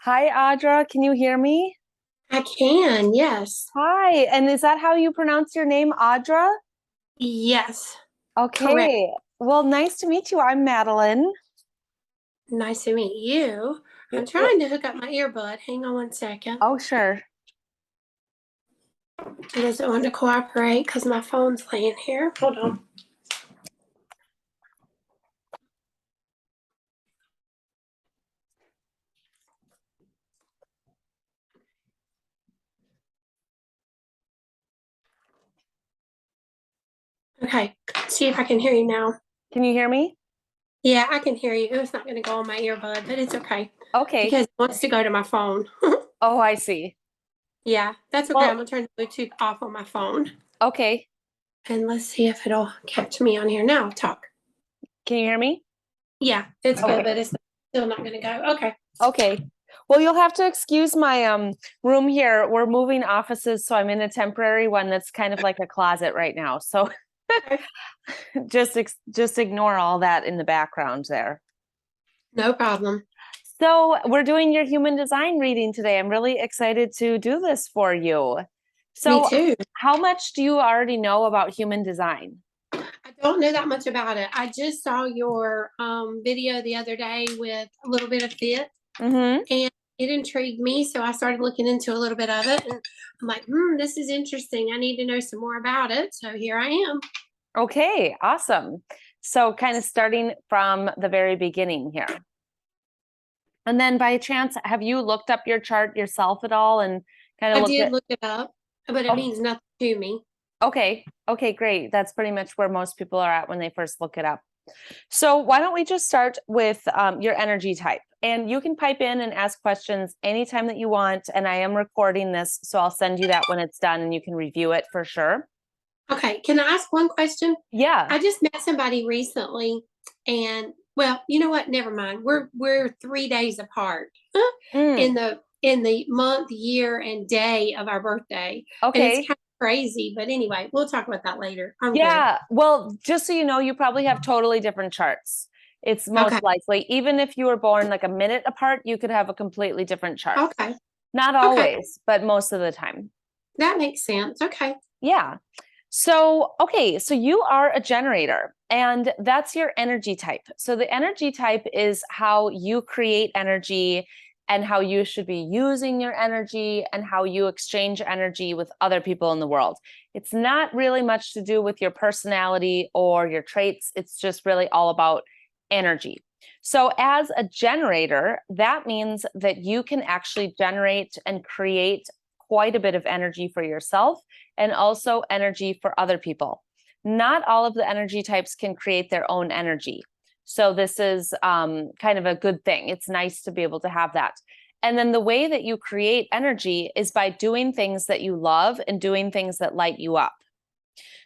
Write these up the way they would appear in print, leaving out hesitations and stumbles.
Hi, Audra. Can you hear me? I can, yes. Hi. And is that how you pronounce your name, Audra? Yes, correct. Okay. Well, nice to meet you. I'm Madeline. Nice to meet you. I'm Well, trying to hook up my earbud. Hang on one second. oh, sure. It doesn't want to cooperate because my phone's laying here. Hold on. Okay, see if I can hear you now. Can you hear me? Yeah, I can hear you. It's not going to go on my earbud, but it's okay Okay. because it wants to go to my phone. Oh, I see. Yeah, that's okay. I'm Well, going to turn the Bluetooth off on my phone. okay. And let's see if it'll catch me on here now. Talk. Can you hear me? Yeah, it's good, Okay. but it's still not going to go. Okay. Okay. Well, you'll have to excuse my room here. We're moving offices, so I'm in a temporary one that's kind of like a closet right now. So Okay. just ignore all that in the background there. No problem. So we're doing your human design reading today. I'm really excited to do this for you. Me So too. how much do you already know about human design? I don't know that much about it. I just saw your video the other day with a little bit of fit, Mm-hmm. and it intrigued me. So I started looking into a little bit of it, and I'm like, this is interesting. I need to know some more about it. So here I am. Okay, awesome. So kind of starting from the very beginning here. And then by chance, have you looked up your chart yourself at all and kind of I looked did at, look it up, but it oh, means nothing to me. okay. Okay, great. That's pretty much where most people are at when they first look it up. So why don't we just start with your energy type? And you can pipe in and ask questions anytime that you want. And I am recording this, so I'll send you that when it's done and you can review it for sure. Okay, can I ask one question? Yeah. I just met somebody recently, and well, you know what? Never mind. We're 3 days apart Mm, in the month, year, and day of our birthday, and it's okay. kind of crazy. But anyway, we'll talk about that later. I'm good. Yeah. Well, just so you know, you probably have totally different charts. It's most Okay. likely, even if you were born like a minute apart, you could have a completely different chart. Okay. Not Okay. always, but most of the time. That makes sense. Okay. Yeah. So, okay, so you are a generator and that's your energy type. So, the energy type is how you create energy and how you should be using your energy and how you exchange energy with other people in the world. It's not really much to do with your personality or your traits, it's just really all about energy. So, as a generator, that means that you can actually generate and create quite a bit of energy for yourself and also energy for other people. Not all of the energy types can create their own energy. So, this is kind of a good thing. It's nice to be able to have that. And then the way that you create energy is by doing things that you love and doing things that light you up.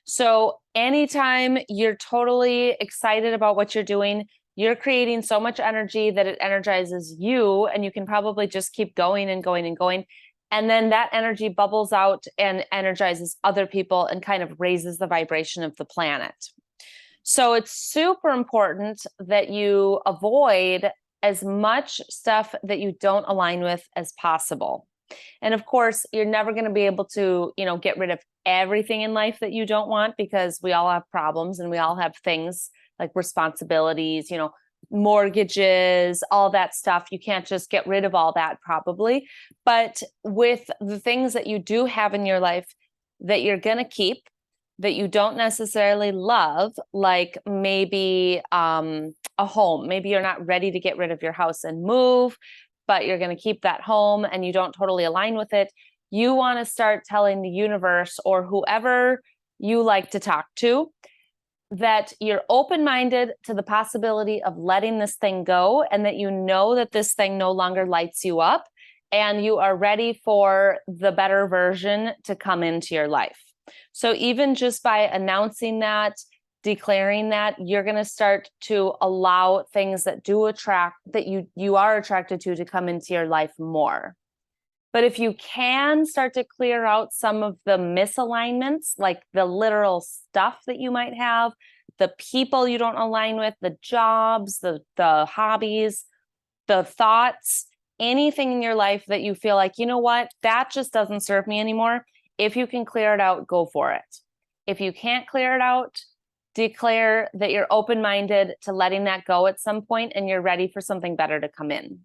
So, anytime you're totally excited about what you're doing, you're creating so much energy that it energizes you, and you can probably just keep going and going and going. And then that energy bubbles out and energizes other people and kind of raises the vibration of the planet. So it's super important that you avoid as much stuff that you don't align with as possible. And of course, you're never going to be able to, get rid of everything in life that you don't want because we all have problems and we all have things like responsibilities, mortgages, all that stuff. You can't just get rid of all that probably. But with the things that you do have in your life that you're going to keep, that you don't necessarily love, like maybe a home. Maybe you're not ready to get rid of your house and move, but you're going to keep that home and you don't totally align with it. You want to start telling the universe or whoever you like to talk to that you're open-minded to the possibility of letting this thing go and that you know that this thing no longer lights you up and you are ready for the better version to come into your life. So even just by announcing that, declaring that, you're going to start to allow things that do attract, that you are attracted to come into your life more. But if you can start to clear out some of the misalignments, like the literal stuff that you might have, the people you don't align with, the jobs, the hobbies, the thoughts, anything in your life that you feel like, you know what, that just doesn't serve me anymore. If you can clear it out, go for it. If you can't clear it out, declare that you're open-minded to letting that go at some point and you're ready for something better to come in.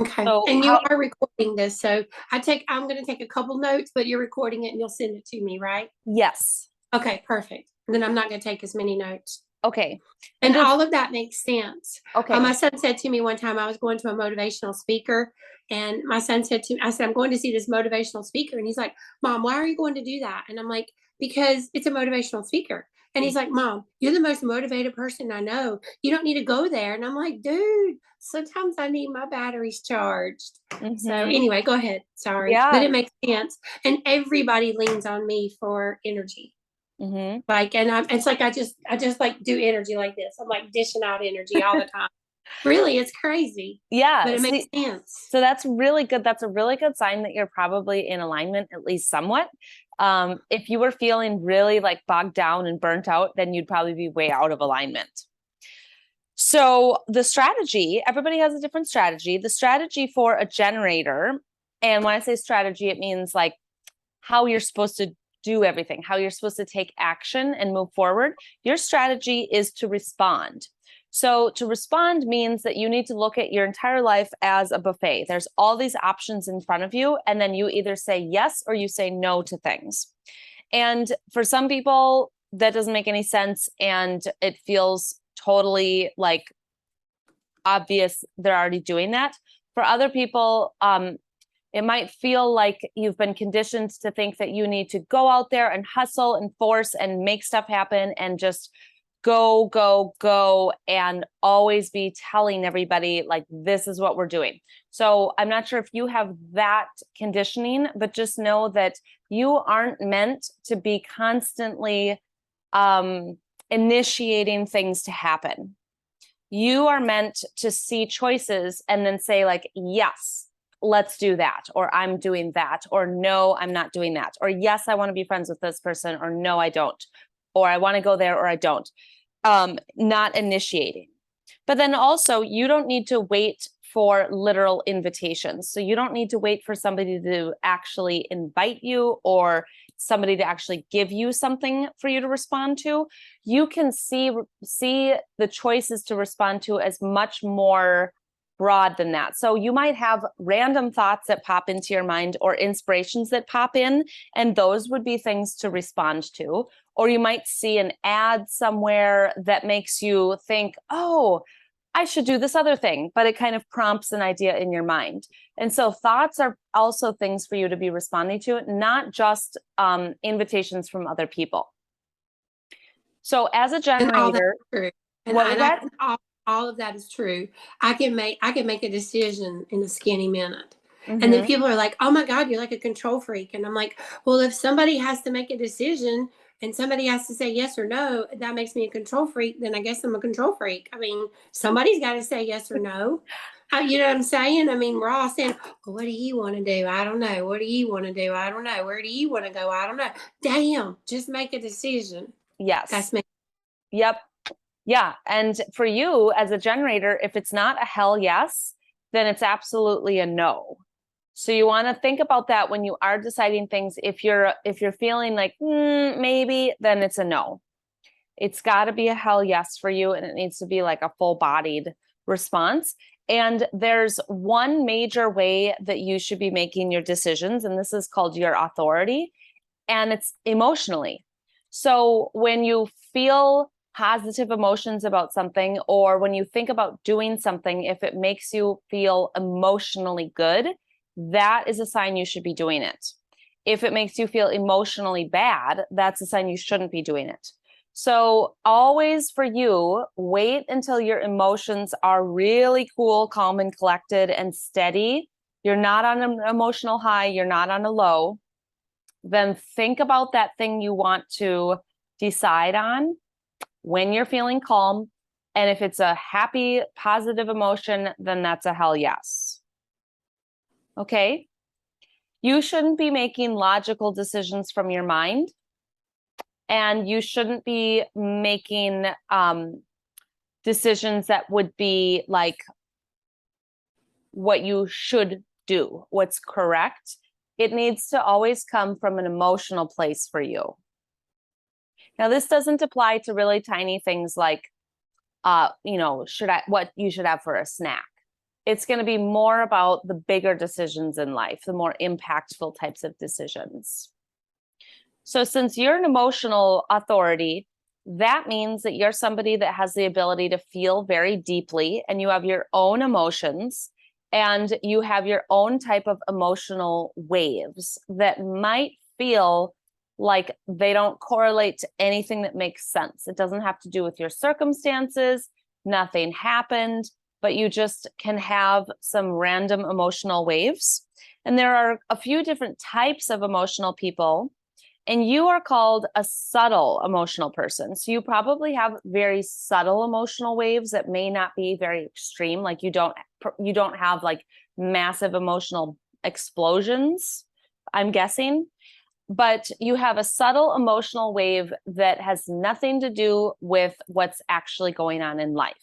Okay. So And you are recording this. So I'm going to take a couple notes, but you're recording it and you'll send it to me, right? yes. Okay, perfect. And then I'm not going to take as many notes. Okay. And all of that makes sense. Okay. My son said to me one time, I was going to a motivational speaker, and my son said to me, I said, I'm going to see this motivational speaker. And he's like, Mom, why are you going to do that? And I'm like, because it's a motivational speaker. And he's like, Mom, you're the most motivated person I know. You don't need to go there. And I'm like, dude, sometimes I need my batteries charged. So anyway, go ahead. Sorry. Yeah. But it makes sense. And everybody leans on me for energy. Like, and it's like I just like do energy like this. I'm like dishing out energy all the time. Really, it's crazy. Yeah. But it makes sense. So that's really good. That's a really good sign that you're probably in alignment, at least somewhat. If you were feeling really like bogged down and burnt out, then you'd probably be way out of alignment. So the strategy, everybody has a different strategy. The strategy for a generator, and when I say strategy, it means like how you're supposed to do everything, how you're supposed to take action and move forward. Your strategy is to respond. So to respond means that you need to look at your entire life as a buffet. There's all these options in front of you, and then you either say yes or you say no to things. And for some people, that doesn't make any sense, and it feels totally like obvious they're already doing that. For other people, it might feel like you've been conditioned to think that you need to go out there and hustle and force and make stuff happen and just go, go, go, and always be telling everybody like, this is what we're doing. So I'm not sure if you have that conditioning, but just know that you aren't meant to be constantly initiating things to happen. You are meant to see choices and then say like, yes, let's do that, or I'm doing that, or no, I'm not doing that, or yes, I want to be friends with this person, or no, I don't, or I want to go there, or I don't. Not initiating. But then also, you don't need to wait for literal invitations. So you don't need to wait for somebody to actually invite you or somebody to actually give you something for you to respond to. You can see the choices to respond to as much more broad than that. So you might have random thoughts that pop into your mind or inspirations that pop in, and those would be things to respond to. Or you might see an ad somewhere that makes you think, oh, I should do this other thing, but it kind of prompts an idea in your mind. And so thoughts are also things for you to be responding to, not just invitations from other people. So as a generator, what was that? All of that is true. I can make a decision in a skinny minute. And then people are like, oh my God, you're like a control freak. And I'm like, well, if somebody has to make a decision and somebody has to say yes or no, that makes me a control freak, then I guess I'm a control freak. I mean, somebody's got to say yes or no. You know what I'm saying? I mean, we're all saying, well, what do you want to do? I don't know. What do you want to do? I don't know. Where do you want to go? I don't know. Damn, just make a decision. Yes. That's me. Yep. Yeah. And for you as a generator, if it's not a hell yes, then it's absolutely a no. So you want to think about that when you are deciding things. If you're feeling like maybe, then it's a no. It's got to be a hell yes for you, and it needs to be like a full-bodied response. And there's one major way that you should be making your decisions, and this is called your authority, and it's emotionally. So when you feel positive emotions about something, or when you think about doing something, if it makes you feel emotionally good, that is a sign you should be doing it. If it makes you feel emotionally bad, that's a sign you shouldn't be doing it. So always for you, wait until your emotions are really cool, calm, and collected and steady. You're not on an emotional high, you're not on a low. Then think about that thing you want to decide on when you're feeling calm. And if it's a happy, positive emotion, then that's a hell yes. Okay? You shouldn't be making logical decisions from your mind. And you shouldn't be making decisions that would be like what you should do, what's correct. It needs to always come from an emotional place for you. Now, this doesn't apply to really tiny things like, what you should have for a snack. It's going to be more about the bigger decisions in life, the more impactful types of decisions. So since you're an emotional authority, that means that you're somebody that has the ability to feel very deeply, and you have your own emotions, and you have your own type of emotional waves that might feel like they don't correlate to anything that makes sense. It doesn't have to do with your circumstances. Nothing happened, but you just can have some random emotional waves. And there are a few different types of emotional people, and you are called a subtle emotional person. So you probably have very subtle emotional waves that may not be very extreme. Like you don't have like massive emotional explosions, I'm guessing, but you have a subtle emotional wave that has nothing to do with what's actually going on in life.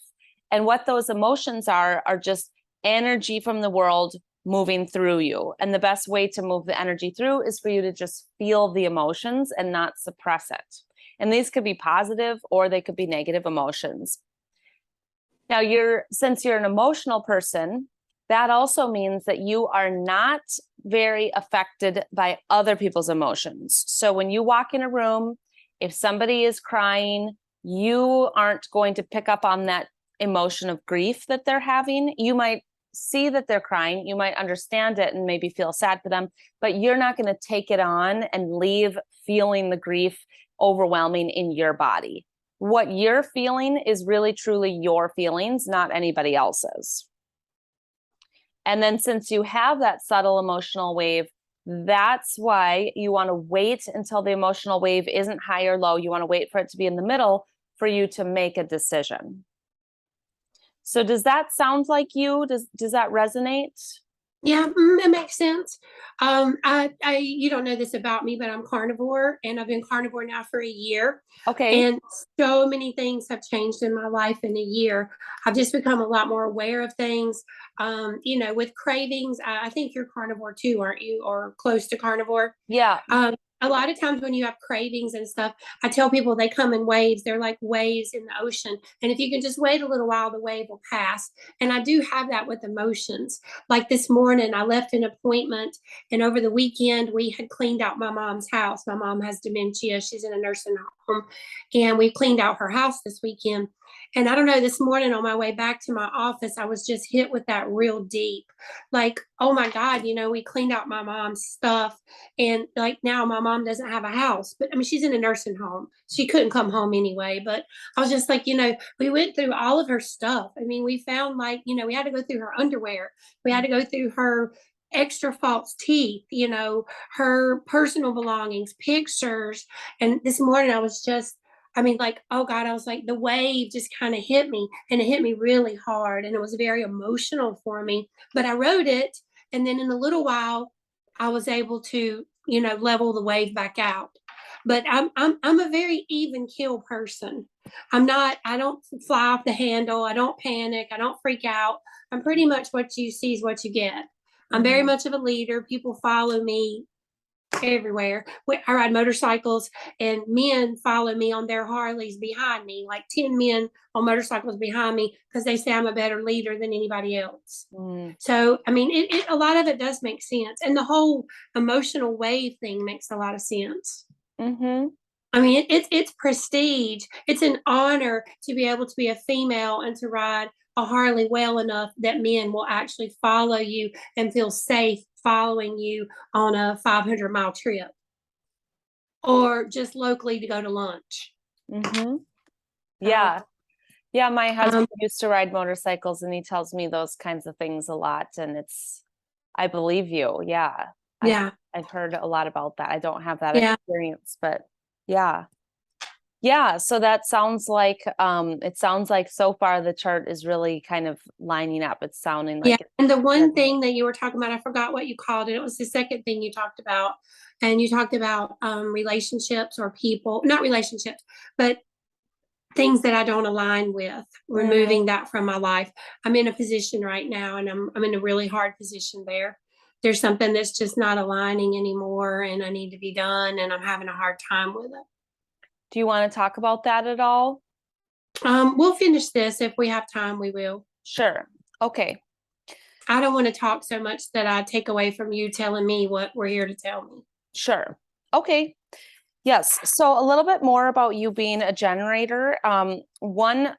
And what those emotions are just energy from the world moving through you. And the best way to move the energy through is for you to just feel the emotions and not suppress it. And these could be positive or they could be negative emotions. Now, since you're an emotional person, that also means that you are not very affected by other people's emotions. So when you walk in a room, if somebody is crying, you aren't going to pick up on that emotion of grief that they're having. You might see that they're crying, you might understand it and maybe feel sad for them, but you're not going to take it on and leave feeling the grief overwhelming in your body. What you're feeling is really truly your feelings, not anybody else's. And then since you have that subtle emotional wave, that's why you want to wait until the emotional wave isn't high or low. You want to wait for it to be in the middle for you to make a decision. So does that sound like you? Does that resonate? Yeah, it makes sense. You don't know this about me, but I'm carnivore, and I've been carnivore now for a year. Okay. And so many things have changed in my life in a year. I've just become a lot more aware of things. With cravings, I think you're carnivore too, aren't you? Or close to carnivore? Yeah. A lot of times when you have cravings and stuff, I tell people they come in waves. They're like waves in the ocean. And if you can just wait a little while, the wave will pass. And I do have that with emotions. Like this morning, I left an appointment, and over the weekend, we had cleaned out my mom's house. My mom has dementia. She's in a nursing home. And we cleaned out her house this weekend. And I don't know, this morning on my way back to my office, I was just hit with that real deep. Like, oh my God, we cleaned out my mom's stuff. And like now my mom doesn't have a house, but I mean, she's in a nursing home. She couldn't come home anyway. But I was just like, we went through all of her stuff. I mean, we found like, we had to go through her underwear. We had to go through her extra false teeth, her personal belongings, pictures. And this morning I was just, I mean, like, oh God, I was like, the wave just kind of hit me, and it hit me really hard. And it was very emotional for me. But I wrote it. And then in a little while, I was able to, level the wave back out. But I'm a very even keel person. I don't fly off the handle. I don't panic. I don't freak out. I'm pretty much what you see is what you get. I'm very much of a leader. People follow me everywhere. I ride motorcycles, and men follow me on their Harleys behind me, like 10 men on motorcycles behind me, because they say I'm a better leader than anybody else. So, I mean, a lot of it does make sense. And the whole emotional wave thing makes a lot of sense. I mean, it's prestige. It's an honor to be able to be a female and to ride a Harley well enough that men will actually follow you and feel safe following you on a 500-mile trip, or just locally to go to lunch. Yeah. Yeah, my husband used to ride motorcycles, and he tells me those kinds of things a lot, and I believe you. Yeah. Yeah. I've heard a lot about that. I don't have that Yeah. experience, but yeah. Yeah, so that sounds like it sounds like so far the chart is really kind of lining up. It's sounding like And the one thing that you were talking about, I forgot what you called it. It was the second thing you talked about. And you talked about relationships or people, not relationships, but things that I don't align with, removing that from my life. I'm in a position right now, and I'm in a really hard position there. There's something that's just not aligning anymore, and I need to be done, and I'm having a hard time with it. Do you want to talk about that at all? We'll finish this. If we have time, we will. Sure. Okay. I don't want to talk so much that I take away from you telling me what we're here to tell me. Sure. Okay. Yes. So a little bit more about you being a generator. One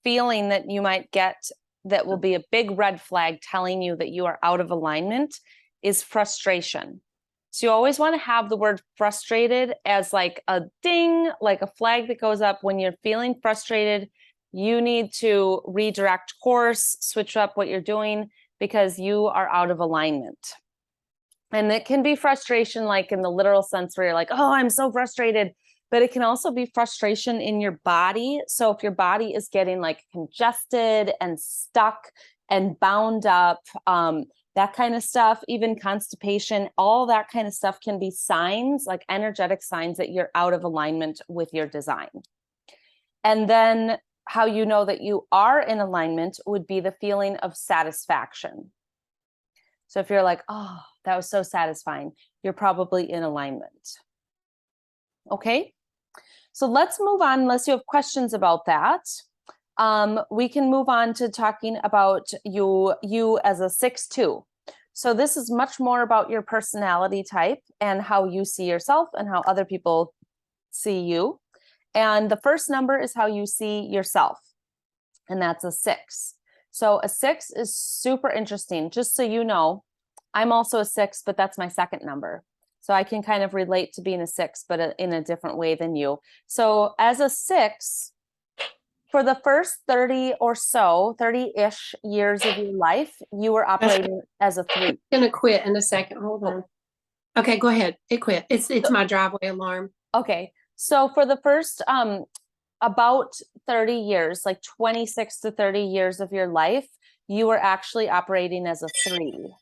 feeling that you might get that will be a big red flag telling you that you are out of alignment is frustration. So you always want to have the word frustrated as like a ding, like a flag that goes up when you're feeling frustrated. You need to redirect course, switch up what you're doing because you are out of alignment. And it can be frustration, like in the literal sense where you're like, oh, I'm so frustrated. But it can also be frustration in your body. So if your body is getting like congested and stuck and bound up, that kind of stuff, even constipation, all that kind of stuff can be signs, like energetic signs that you're out of alignment with your design. And then how you know that you are in alignment would be the feeling of satisfaction. So if you're like, oh, that was so satisfying, you're probably in alignment. Okay. So let's move on, unless you have questions about that. We can move on to talking about you as a 6-2. So this is much more about your personality type and how you see yourself and how other people see you. And the first number is how you see yourself, and that's a 6. So a 6 is super interesting. Just so you know, I'm also a 6, but that's my second number. So I can kind of relate to being a 6, but in a different way than you. So as a 6, for the first 30 or so, 30-ish years of your life, you were operating as a 3. I'm going to quit in a second. Hold on. Okay, go ahead. It quit. It's my driveway alarm. Okay. So for the first about 30 years, like 26 to 30 years of your life, you were actually operating as a 3.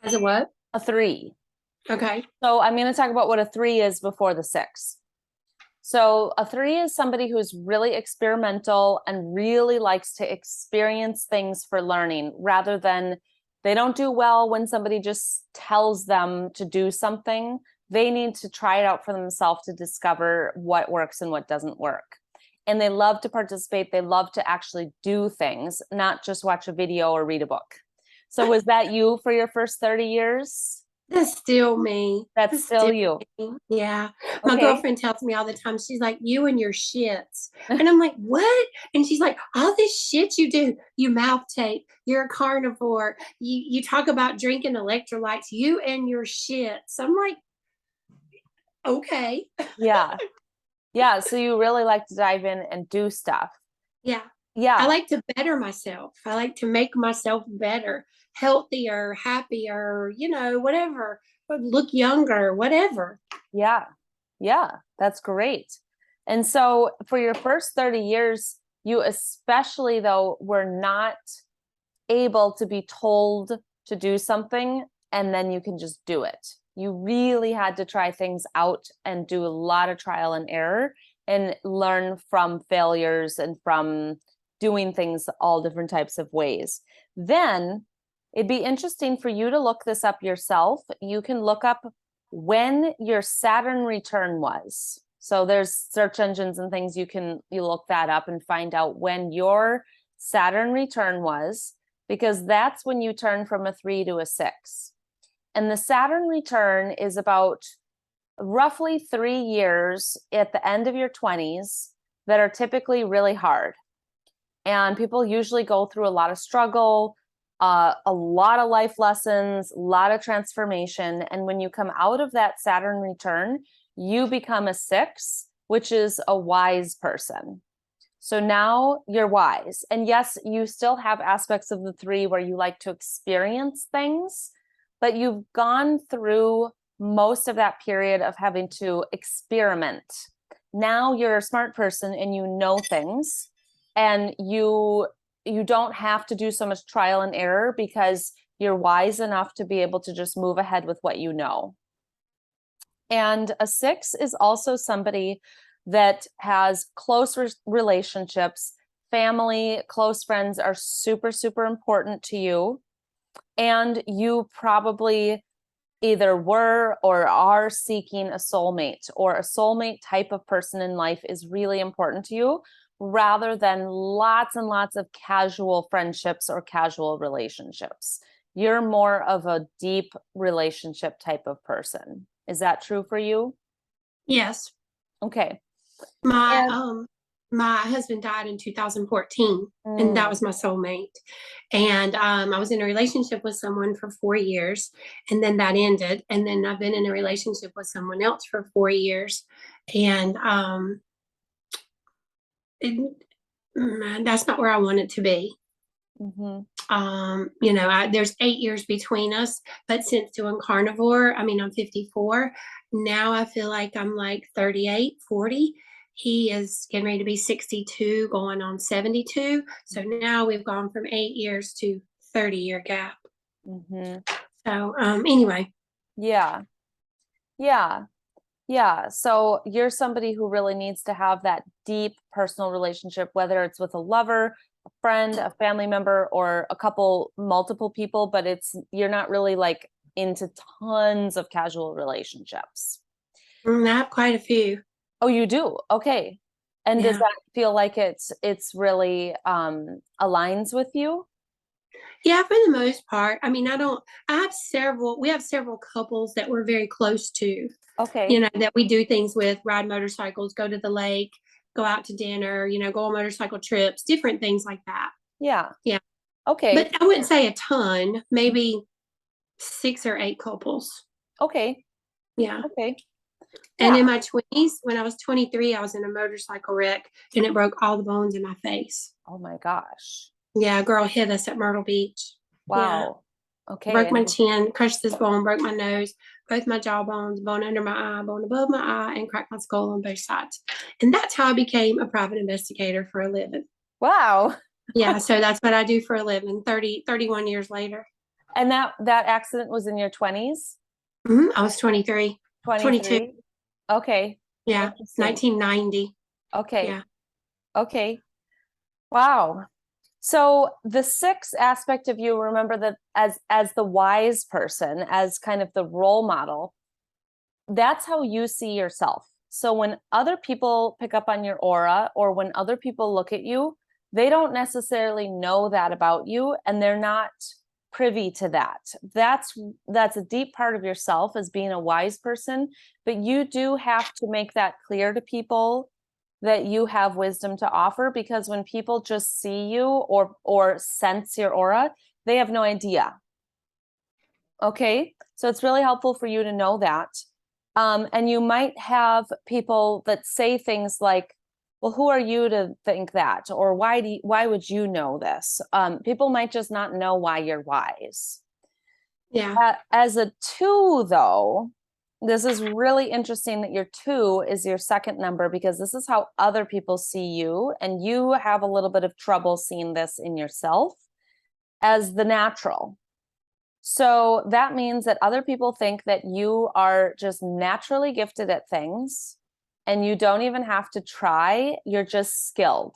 As a what? A 3. Okay. So I'm going to talk about what a 3 is before the 6. So a 3 is somebody who's really experimental and really likes to experience things for learning, rather than, they don't do well when somebody just tells them to do something. They need to try it out for themselves to discover what works and what doesn't work. And they love to participate. They love to actually do things, not just watch a video or read a book. So was that you for your first 30 years? That's still me. That's still you. Me. Yeah. My Okay. girlfriend tells me all the time, she's like, you and your shits. And I'm like, what? And she's like, all this shit you do, you mouth tape, you're a carnivore, you talk about drinking electrolytes, you and your shits. I'm like, okay. Yeah. Yeah. So you really like to dive in and do stuff. Yeah. Yeah. I like to better myself. I like to make myself better, healthier, happier, whatever, look younger, whatever. Yeah. Yeah. That's great. And so for your first 30 years, you especially, though, were not able to be told to do something and then you can just do it. You really had to try things out and do a lot of trial and error and learn from failures and from doing things all different types of ways. Then it'd be interesting for you to look this up yourself. You can look up when your Saturn return was. So there's search engines and things you look that up and find out when your Saturn return was, because that's when you turn from a 3 to a 6. And the Saturn return is about roughly 3 years at the end of your 20s that are typically really hard. And people usually go through a lot of struggle, a lot of life lessons, a lot of transformation. And when you come out of that Saturn return, you become a 6, which is a wise person. So now you're wise. And yes, you still have aspects of the 3 where you like to experience things, but you've gone through most of that period of having to experiment. Now you're a smart person and you know things, and you don't have to do so much trial and error because you're wise enough to be able to just move ahead with what you know. And a 6 is also somebody that has close relationships. Family, close friends are super, super important to you. And you probably either were or are seeking a soulmate, or a soulmate type of person in life is really important to you, rather than lots and lots of casual friendships or casual relationships. You're more of a deep relationship type of person. Is that true for you? Yes. Okay. My And my husband died in 2014, and that mm, was my soulmate. And I was in a relationship with someone for 4 years, and then that ended. And then I've been in a relationship with someone else for 4 years, and it, that's not where I want it to be. mhm. There's 8 years between us, but since doing carnivore, I mean, I'm 54. Now I feel like I'm like 38, 40. He is getting ready to be 62, going on 72. So now we've gone from 8 years to 30-year gap. Mhm. So anyway, Yeah. Yeah. Yeah. So you're somebody who really needs to have that deep personal relationship, whether it's with a lover, a friend, a family member, or a couple, multiple people, but you're not really like into tons of casual relationships. I have quite a few. Oh, you do? Okay. And does Yeah. that feel like it's really aligns with you? Yeah, for the most part. I mean, we have several couples that we're very close to, Okay. that we do things with, ride motorcycles, go to the lake, go out to dinner, go on motorcycle trips, different things like that. Yeah. Yeah. Okay. But I wouldn't say a ton, maybe 6 or 8 couples. Okay. Yeah. Okay. And Yeah. in my 20s, when I was 23, I was in a motorcycle wreck and it broke all the bones in my face. Oh my gosh. Yeah, a girl hit us at Myrtle Beach. Yeah. Wow. Okay. Broke And my chin, crushed this bone, broke my nose, both my jaw bones, bone under my eye, bone above my eye, and cracked my skull on both sides. And that's how I became a private investigator for a living. wow. Yeah, so that's what I do for a living 31 years later. And that accident was in your 20s? I was 23, 22. 23? Okay. Yeah, Interesting. 1990. Okay. Yeah. Okay. Wow. So the sixth aspect of you, remember that as the wise person, as kind of the role model, that's how you see yourself. So when other people pick up on your aura, or when other people look at you, they don't necessarily know that about you, and they're not privy to that. That's a deep part of yourself, as being a wise person, but you do have to make that clear to people that you have wisdom to offer, because when people just see you or sense your aura, they have no idea. Okay, so it's really helpful for you to know that. And you might have people that say things like, well, who are you to think that? Or why would you know this? People might just not know why you're wise. Yeah. As a two, though, this is really interesting that your two is your second number, because this is how other people see you. And you have a little bit of trouble seeing this in yourself as the natural. So that means that other people think that you are just naturally gifted at things and you don't even have to try, you're just skilled.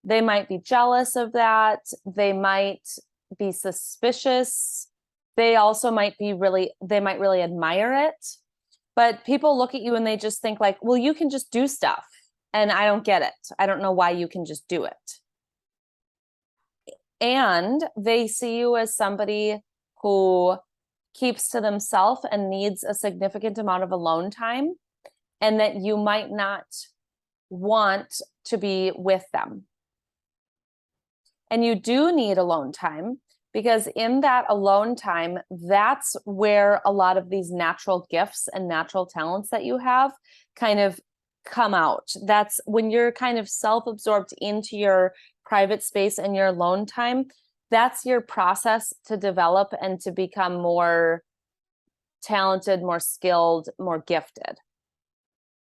They might be jealous of that. They might be suspicious. They also might really admire it. But people look at you and they just think like, well, you can just do stuff. And I don't get it. I don't know why you can just do it. And they see you as somebody who keeps to themselves and needs a significant amount of alone time, and that you might not want to be with them. And you do need alone time, because in that alone time, that's where a lot of these natural gifts and natural talents that you have kind of come out. That's when you're kind of self-absorbed into your private space and your alone time. That's your process to develop and to become more talented, more skilled, more gifted.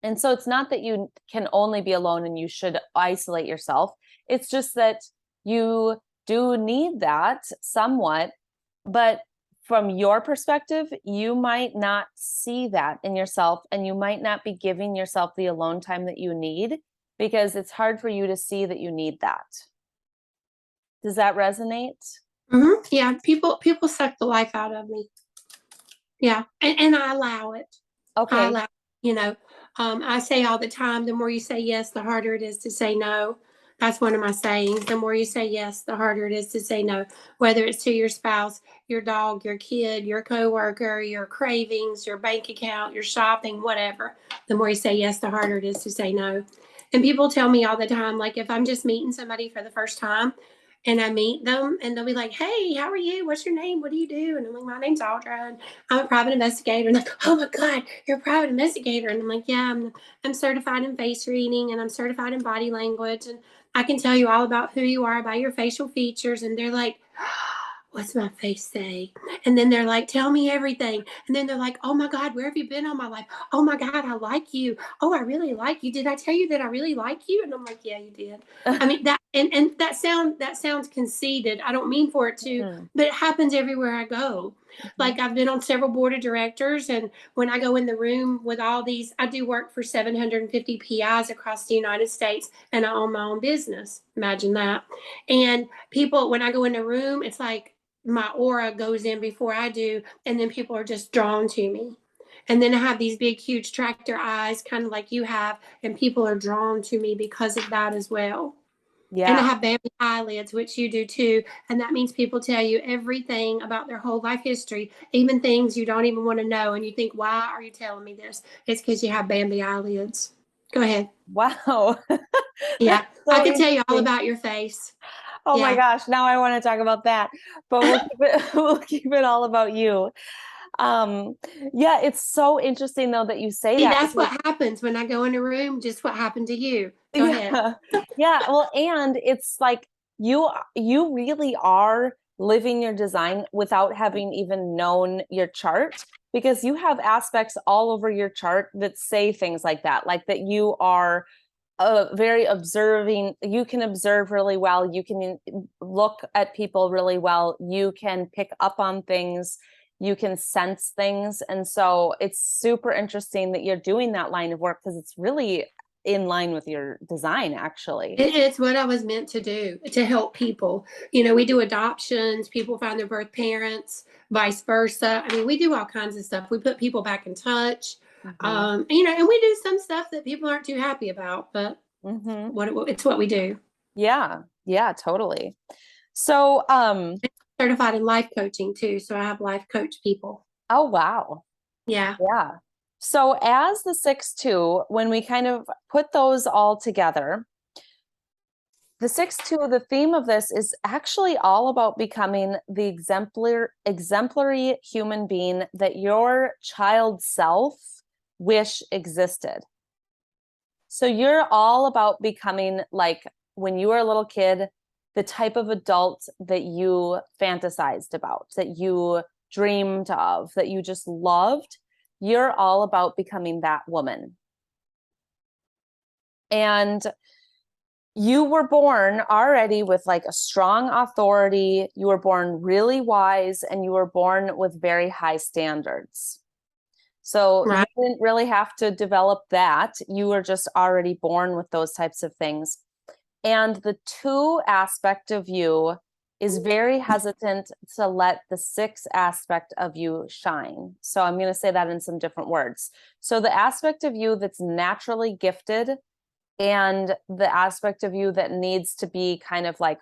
And so it's not that you can only be alone and you should isolate yourself. It's just that you do need that somewhat, but from your perspective, you might not see that in yourself, and you might not be giving yourself the alone time that you need, because it's hard for you to see that you need that. Does that resonate? Yeah, people suck the life out of me. Yeah, and I allow it. I Okay. allow, you know, I say all the time, the more you say yes, the harder it is to say no. That's one of my sayings. The more you say yes, the harder it is to say no, whether it's to your spouse, your dog, your kid, your coworker, your cravings, your bank account, your shopping, whatever. The more you say yes, the harder it is to say no. And people tell me all the time, like if I'm just meeting somebody for the first time and I meet them and they'll be like, "Hey, how are you? What's your name? What do you do?" And I'm like, "My name's Audra and I'm a private investigator." And like, "Oh my God, you're a private investigator." And I'm like, "Yeah, I'm certified in face reading and I'm certified in body language. And I can tell you all about who you are by your facial features." And they're like, "What's my face say?" And then they're like, "Tell me everything." And then they're like, "Oh my God, where have you been all my life? Oh my God, I like you. Oh, I really like you. Did I tell you that I really like you?" And I'm like, "Yeah, you did." I mean that, and that sounds conceited. I don't mean for it to, Mhm. but it happens everywhere I go. Mhm. Like I've been on several board of directors, and when I go in the room with all these, I do work for 750 PIs across the United States, and I own my own business. Imagine that. And people, when I go in the room, it's like my aura goes in before I do, and then people are just drawn to me. And then I have these big, huge tractor eyes, kind of like you have, and people are drawn to me because of that as well. And I Yeah. have Bambi eyelids, which you do too. And that means people tell you everything about their whole life history, even things you don't even want to know. And you think, "Why are you telling me this?" It's because you have Bambi eyelids. Go ahead. Wow. That's Yeah. I so could tell you all interesting. about your face. Oh my Yeah. gosh, now I want to talk about that. But we'll keep it we'll keep it all about you. Um, yeah, it's so interesting though that you say See, that that's because what happens when I go in a room, just what happened to you. Go ahead. yeah. Yeah, well, and it's like you really are living your design without having even known your chart, because you have aspects all over your chart that say things like that you are very observing. You can observe really well. You can look at people really well. You can pick up on things. You can sense things. And so it's super interesting that you're doing that line of work, because it's really in line with your design, actually. It's what I was meant to do, to help people. We do adoptions, people find their birth parents, vice versa. I mean, we do all kinds of stuff. We put people back in touch. Hmm. And we do some stuff that people aren't too happy about, but Hmm. it's what we do. Yeah. Yeah, totally. So, Certified in life coaching too, so I have life coach people. oh, wow. Yeah. Yeah. So as the 6-2, when we kind of put those all together, the 6-2, the theme of this is actually all about becoming the exemplary human being that your child self wish existed. So you're all about becoming, like, when you were a little kid, the type of adult that you fantasized about, that you dreamed of, that you just loved. You're all about becoming that woman. And you were born already with like a strong authority. You were born really wise, and you were born with very high standards. So you Right. didn't really have to develop that. You were just already born with those types of things. And the 2 aspect of you is very hesitant to let the 6 aspect of you shine. So I'm going to say that in some different words. So the aspect of you that's naturally gifted, and the aspect of you that needs to be kind of like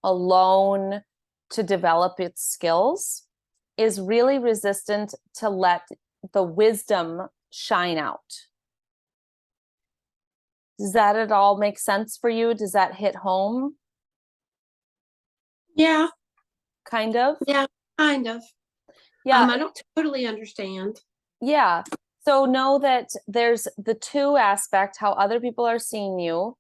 alone to develop its skills, is really resistant to let the wisdom shine out. Does that at all make sense for you? Does that hit home? Yeah. Kind of? Yeah. Kind of. Yeah. I don't totally understand. Yeah. So know that there's the 2 aspect, how other people are seeing you.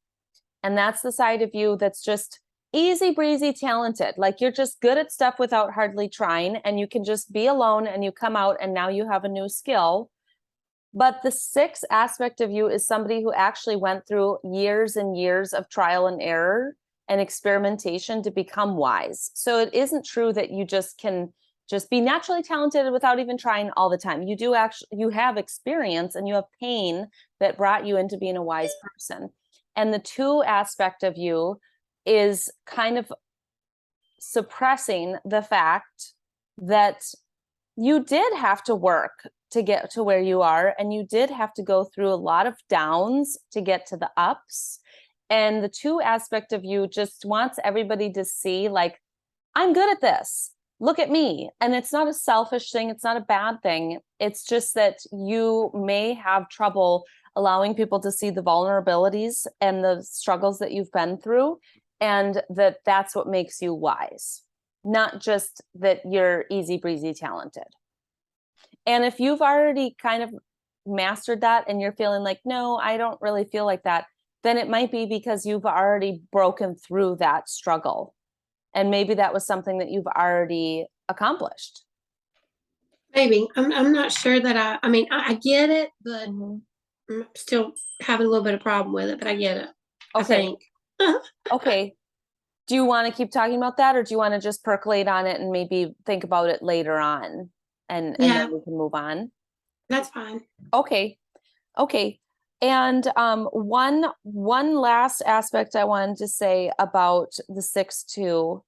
And that's the side of you that's just easy breezy talented. Like you're just good at stuff without hardly trying, and you can just be alone and you come out and now you have a new skill. But the 6 aspect of you is somebody who actually went through years and years of trial and error and experimentation to become wise. So it isn't true that you just can just be naturally talented without even trying all the time. You do actually, you have experience and you have pain that brought you into being a wise person. And the two aspect of you is kind of suppressing the fact that you did have to work to get to where you are, and you did have to go through a lot of downs to get to the ups. And the two aspect of you just wants everybody to see, like, I'm good at this. Look at me. And it's not a selfish thing. It's not a bad thing. It's just that you may have trouble allowing people to see the vulnerabilities and the struggles that you've been through, and that's what makes you wise, not just that you're easy breezy talented. And if you've already kind of mastered that and you're feeling like, no, I don't really feel like that, then it might be because you've already broken through that struggle. And maybe that was something that you've already accomplished. Maybe. I'm not sure that I mean, I get it, but I'm still having a little bit of problem with it, but I get it. Okay. I think. Okay. Do you want to keep talking about that, or do you want to just percolate on it and maybe think about it later on, and then we can move on? That's fine. Okay. Okay. And one last aspect I wanted to say about the 6-2.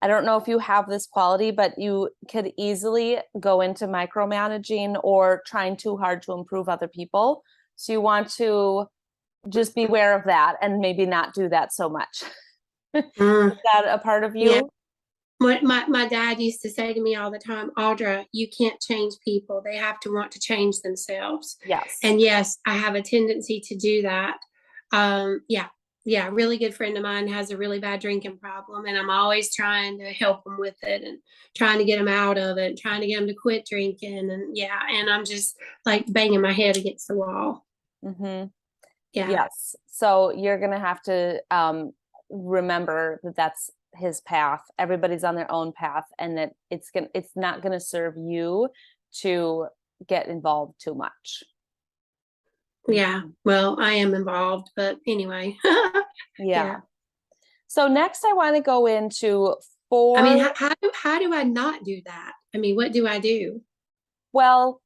I don't know if you have this quality, but you could easily go into micromanaging or trying too hard to improve other people. So you want to just be aware of that and maybe not do that so much. Is that a part of you? Yeah. My dad used to say to me all the time, Audra, you can't change people. They have to want to change themselves. Yes. And yes, I have a tendency to do that. Yeah, a really good friend of mine has a really bad drinking problem, and I'm always trying to help him with it and trying to get him out of it, trying to get him to quit drinking. And I'm just like banging my head against the wall. Mm-hmm. Yeah. Yes. So you're going to have to remember that that's his path. Everybody's on their own path, and that it's not going to serve you to get involved too much. Yeah. Well, I am involved, but anyway. Yeah. So next I want to go into 4. I mean, how do I not do that? I mean, what do I do? Well,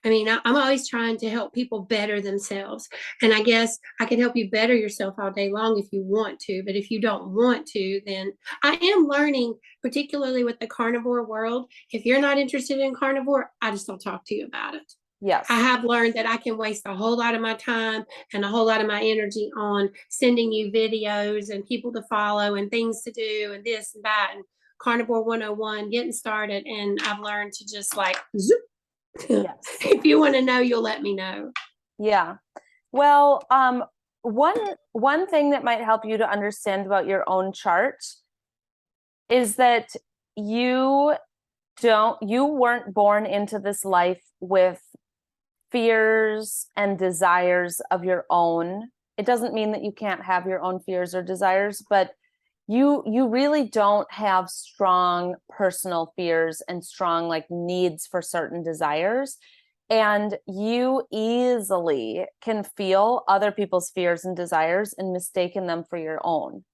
I mean, I'm always trying to help people better themselves. And I guess I can help you better yourself all day long if you want to. But if you don't want to, then I am learning, particularly with the carnivore world. If you're not interested in carnivore, I just don't talk to you about it. yes. I have learned that I can waste a whole lot of my time and a whole lot of my energy on sending you videos and people to follow and things to do and this and that and Carnivore 101, getting started. And I've learned to just like, zoop. Yes. If you want to know, you'll let me know. Yeah. Well, one thing that might help you to understand about your own chart is that you weren't born into this life with fears and desires of your own. It doesn't mean that you can't have your own fears or desires, but you really don't have strong personal fears and strong like needs for certain desires. And you easily can feel other people's fears and desires and mistaken them for your own.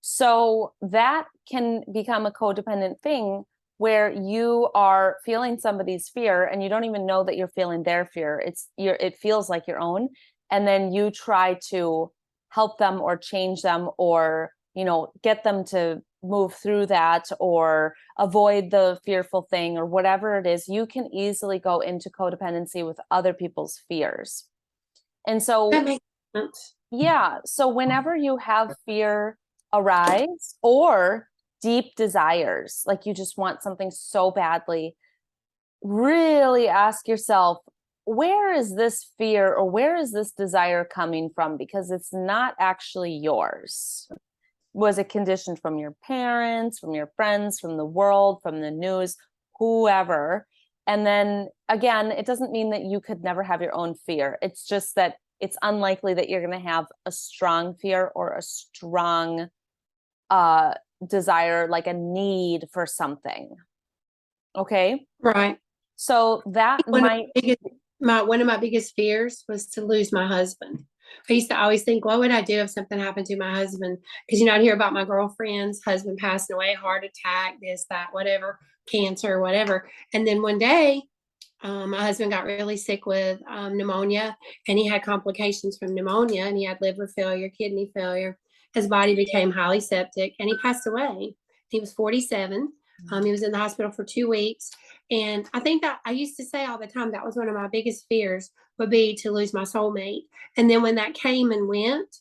So that can become a codependent thing where you are feeling somebody's fear and you don't even know that you're feeling their fear. It feels like your own. And then you try to help them or change them or, get them to move through that or avoid the fearful thing or whatever it is. You can easily go into codependency with other people's fears. And so that makes sense. Yeah. So whenever you have fear arise or deep desires, like you just want something so badly, really ask yourself, where is this fear or where is this desire coming from? Because it's not actually yours. Was it conditioned from your parents, from your friends, from the world, from the news, whoever? And then again, it doesn't mean that you could never have your own fear. It's just that it's unlikely that you're going to have a strong fear or a strong desire, like a need for something. Okay. Right. So that one of my biggest fears was to lose my husband. I used to always think, what would I do if something happened to my husband? Because, I'd hear about my girlfriend's husband passing away, heart attack, this, that, whatever, cancer, whatever. And then one day, my husband got really sick with pneumonia, and he had complications from pneumonia, and he had liver failure, kidney failure. His body became highly septic, and he passed away. He was 47. He was in the hospital for 2 weeks. And I think that I used to say all the time that was one of my biggest fears, would be to lose my soulmate. And then when that came and went,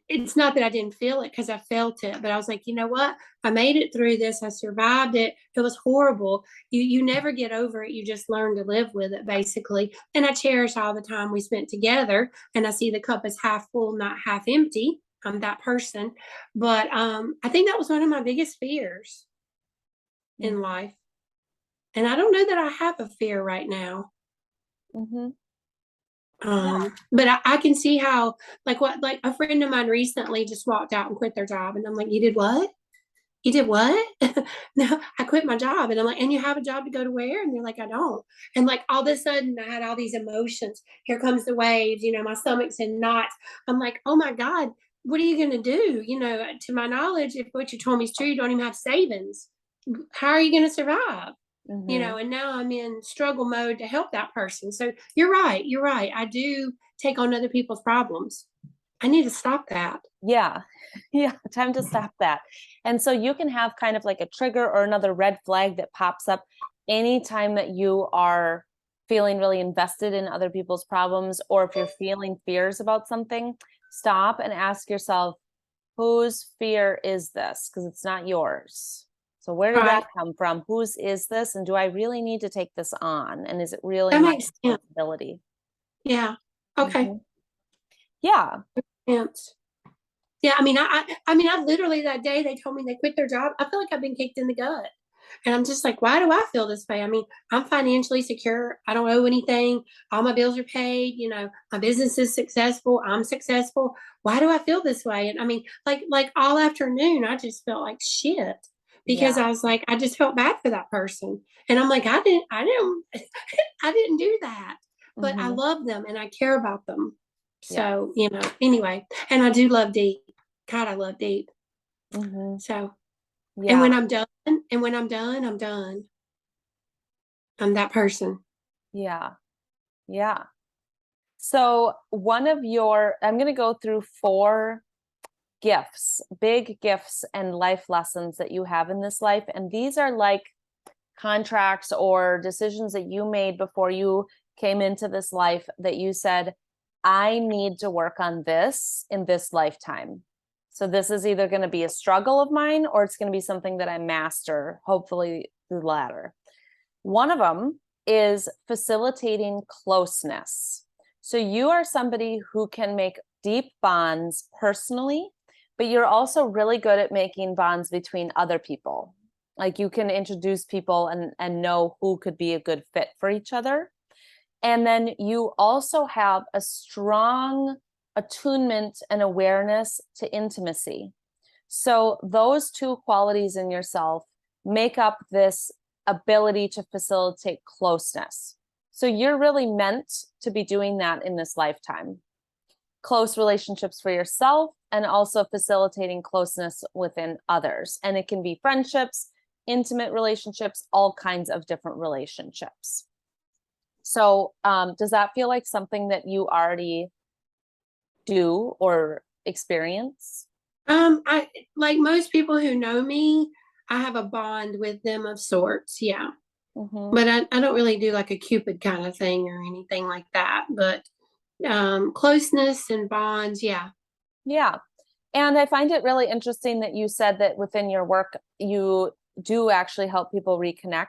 it's not that I didn't feel it, because I felt it, but I was like, you know what? I made it through this. I survived it. It was horrible. You never get over it. You just learn to live with it, basically. And I cherish all the time we spent together, and I see the cup as half full, not half empty. I'm that person. But I think that was one of my biggest fears in life. And I don't know that I have a fear right now. Mm-hmm. But I can see how, like a friend of mine recently just walked out and quit their job. And I'm like, you did what? You did what? No, I quit my job. And I'm like, and you have a job to go to where? And they're like, I don't. And like all of a sudden I had all these emotions. Here comes the waves, my stomach's in knots. I'm like, oh my God, what are you going to do? To my knowledge, if what you told me is true, you don't even have savings. How are you going to survive? And now I'm in struggle mode to help that person. So you're right. You're right. I do take on other people's problems. I need to stop that. Yeah. Yeah. Time to stop that. And so you can have kind of like a trigger or another red flag that pops up anytime that you are feeling really invested in other people's problems, or if you're feeling fears about something, stop and ask yourself, whose fear is this? Because it's not yours. So where did that come from? Whose is this? And do I really need to take this on? And is it really That my makes sense. responsibility? Yeah. Okay. Yeah. Sense. Yeah. I literally that day they told me they quit their job. I feel like I've been kicked in the gut. And I'm just like, why do I feel this way? I'm financially secure. I don't owe anything. All my bills are paid. My business is successful. I'm successful. Why do I feel this way? And like all afternoon, I just felt like shit, because I was like, I just felt bad for that person. And I'm like, I didn't, I didn't do that, but I love them and I care about them. So, anyway, and I do love deep. God, I love deep. So, Yeah. and when I'm done, I'm done. I'm that person. Yeah. Yeah. So I'm going to go through 4 gifts, big gifts and life lessons that you have in this life. And these are like contracts or decisions that you made before you came into this life that you said, I need to work on this in this lifetime. So this is either going to be a struggle of mine, or it's going to be something that I master, hopefully the latter. One of them is facilitating closeness. So you are somebody who can make deep bonds personally, but you're also really good at making bonds between other people. Like you can introduce people and know who could be a good fit for each other. And then you also have a strong attunement and awareness to intimacy. So those 2 qualities in yourself make up this ability to facilitate closeness. So you're really meant to be doing that in this lifetime. Close relationships for yourself, and also facilitating closeness within others. And it can be friendships, intimate relationships, all kinds of different relationships. So does that feel like something that you already do or experience? I like most people who know me, I have a bond with them of sorts. Yeah. But I don't really do like a Cupid kind of thing or anything like that. But closeness and bonds, yeah. Yeah. And I find it really interesting that you said that within your work, you do actually help people reconnect,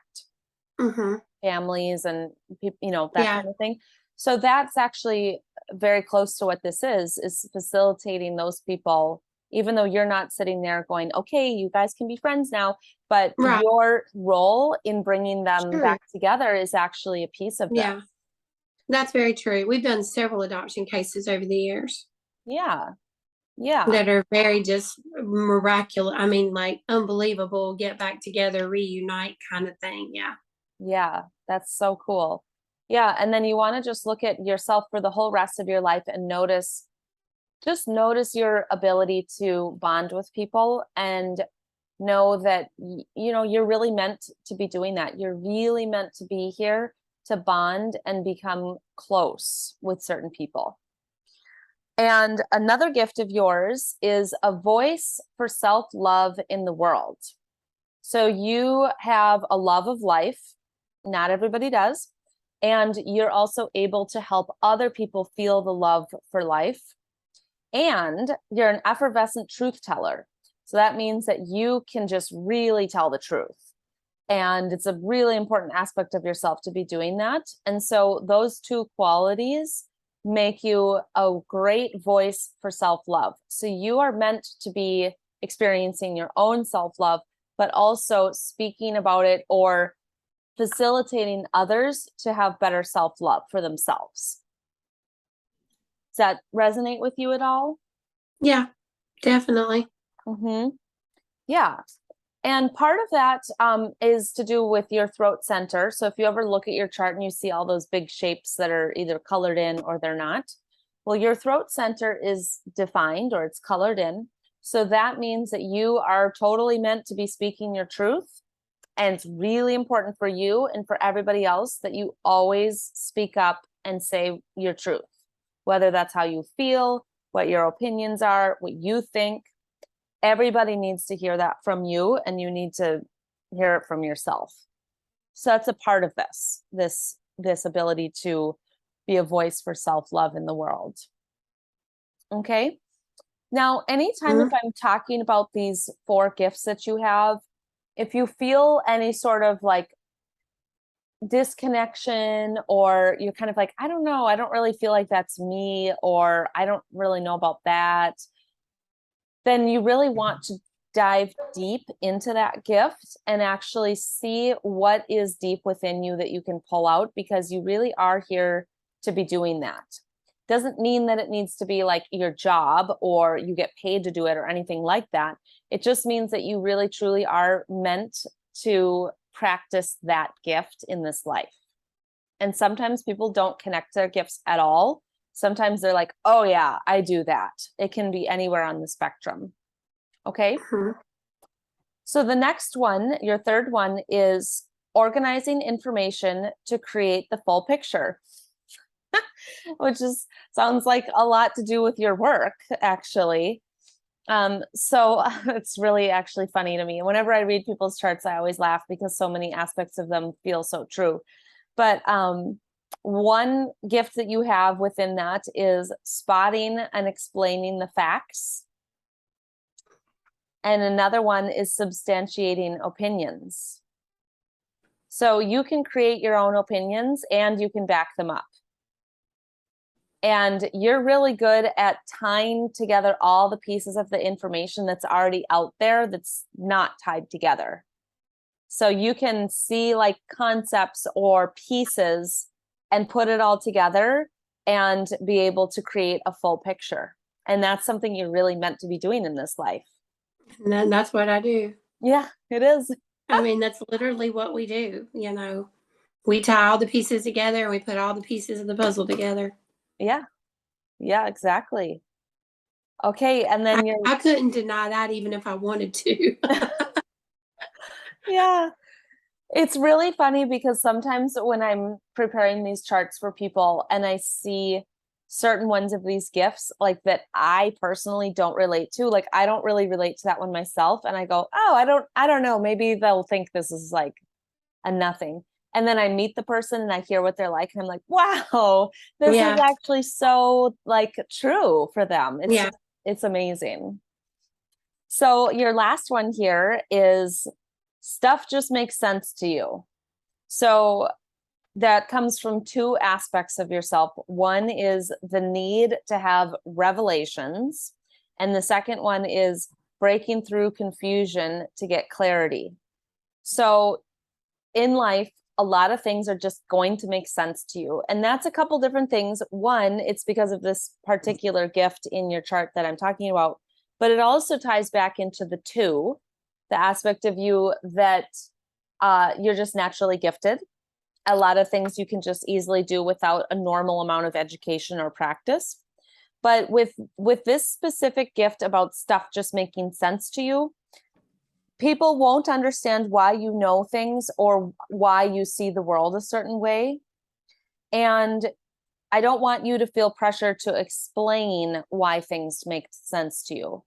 families and, that kind of thing. So that's actually very close to what this is facilitating those people, even though you're not sitting there going, okay, you guys can be friends now. But your role in bringing them back together is actually a piece of that. Yeah, that's very true. We've done several adoption cases over the years. Yeah. Yeah. That are very just miraculous. Like unbelievable, get back together, reunite kind of thing. Yeah. Yeah. That's so cool. Yeah. And then you want to just look at yourself for the whole rest of your life and just notice your ability to bond with people, and know that, you're really meant to be doing that. You're really meant to be here to bond and become close with certain people. And another gift of yours is a voice for self-love in the world. So you have a love of life. Not everybody does. And you're also able to help other people feel the love for life. And you're an effervescent truth teller. So that means that you can just really tell the truth. And it's a really important aspect of yourself to be doing that. And so those two qualities make you a great voice for self-love. So you are meant to be experiencing your own self-love, but also speaking about it or facilitating others to have better self-love for themselves. Does that resonate with you at all? Yeah, definitely. Yeah. And part of that is to do with your throat center. So if you ever look at your chart and you see all those big shapes that are either colored in or they're not, well, your throat center is defined or it's colored in. So that means that you are totally meant to be speaking your truth. And it's really important for you and for everybody else that you always speak up and say your truth, whether that's how you feel, what your opinions are, what you think. Everybody needs to hear that from you, and you need to hear it from yourself. So that's a part of this ability to be a voice for self-love in the world. Okay. Now, anytime if I'm talking about these 4 gifts that you have, if you feel any sort of like disconnection, or you're kind of like, I don't know, I don't really feel like that's me, or I don't really know about that, then you really want to dive deep into that gift and actually see what is deep within you that you can pull out, because you really are here to be doing that. Doesn't mean that it needs to be like your job or you get paid to do it or anything like that. It just means that you really truly are meant to practice that gift in this life. And sometimes people don't connect their gifts at all. Sometimes they're like, oh yeah, I do that. It can be anywhere on the spectrum. Okay. So the next one, your third one, is organizing information to create the full picture, which sounds like a lot to do with your work, actually. So it's really actually funny to me. Whenever I read people's charts, I always laugh because so many aspects of them feel so true. But one gift that you have within that is spotting and explaining the facts. And another one is substantiating opinions. So you can create your own opinions and you can back them up. And you're really good at tying together all the pieces of the information that's already out there that's not tied together. So you can see like concepts or pieces and put it all together and be able to create a full picture. And that's something you're really meant to be doing in this life. And that's what I do. Yeah, it is. I mean, that's literally what we do. We tie all the pieces together and we put all the pieces of the puzzle together. Yeah. Yeah, exactly. Okay. And then I couldn't deny that even if I wanted to. Yeah. It's really funny because sometimes when I'm preparing these charts for people and I see certain ones of these gifts like that I personally don't relate to, like I don't really relate to that one myself, and I go, oh, I don't know, maybe they'll think this is like a nothing. And then I meet the person and I hear what they're like, and I'm like, wow, this is actually so like true for them. It's amazing. So your last one here is stuff just makes sense to you. So that comes from 2 aspects of yourself. One is the need to have revelations, and the second one is breaking through confusion to get clarity. So in life, a lot of things are just going to make sense to you. And that's a couple different things. One, it's because of this particular gift in your chart that I'm talking about, but it also ties back into the 2, the aspect of you that you're just naturally gifted. a lot of things you can just easily do without a normal amount of education or practice. But with this specific gift about stuff just making sense to you, people won't understand why you know things or why you see the world a certain way. And I don't want you to feel pressure to explain why things make sense to you.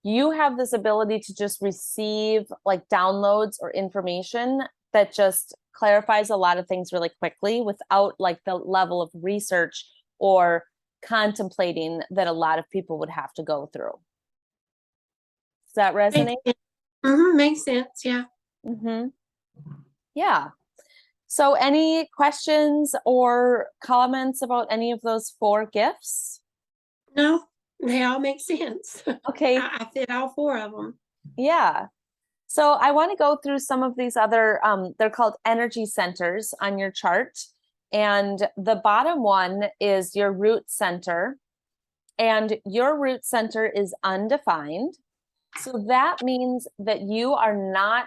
You have this ability to just receive like downloads or information that just clarifies a lot of things really quickly without like the level of research or contemplating that a lot of people would have to go through. Does that resonate? Makes sense. Yeah. Yeah. So any questions or comments about any of those 4 gifts? No, they all make sense. Okay. I fit all 4 of them. Yeah. So I want to go through some of these other, they're called energy centers on your chart. And the bottom one is your root center. And your root center is undefined. So that means that you are not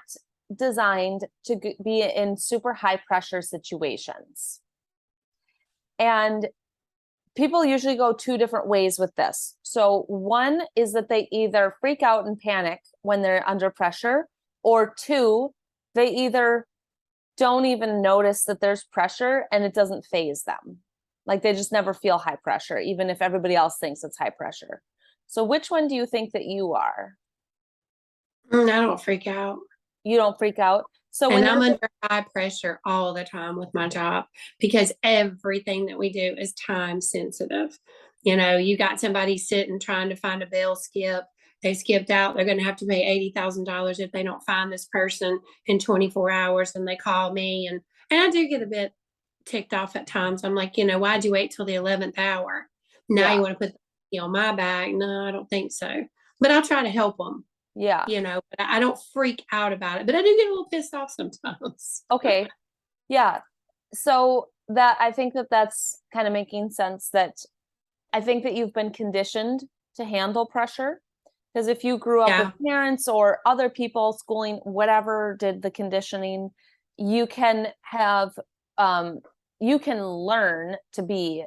designed to be in super high pressure situations. And people usually go 2 different ways with this. So one is that they either freak out and panic when they're under pressure, or 2, they either don't even notice that there's pressure and it doesn't phase them. Like they just never feel high pressure, even if everybody else thinks it's high pressure. So which one do you think that you are? I don't freak out. You don't freak out? So when And I'm under high pressure all the time with my job because everything that we do is time sensitive. You know, you got somebody sitting trying to find a bail skip. They skipped out. They're going to have to pay $80,000 if they don't find this person in 24 hours. And they call me, and I do get a bit ticked off at times. I'm like, why'd you wait till the 11th hour? Now you want to put the on my back? No, I don't think so. But I'll try to help them. Yeah. But I don't freak out about it, but I do get a little pissed off sometimes. Okay. Yeah. So that I think that that's kind of making sense, that I think that you've been conditioned to handle pressure. Because if you grew up with parents or other people, schooling, whatever did the conditioning, you can have, you can learn to be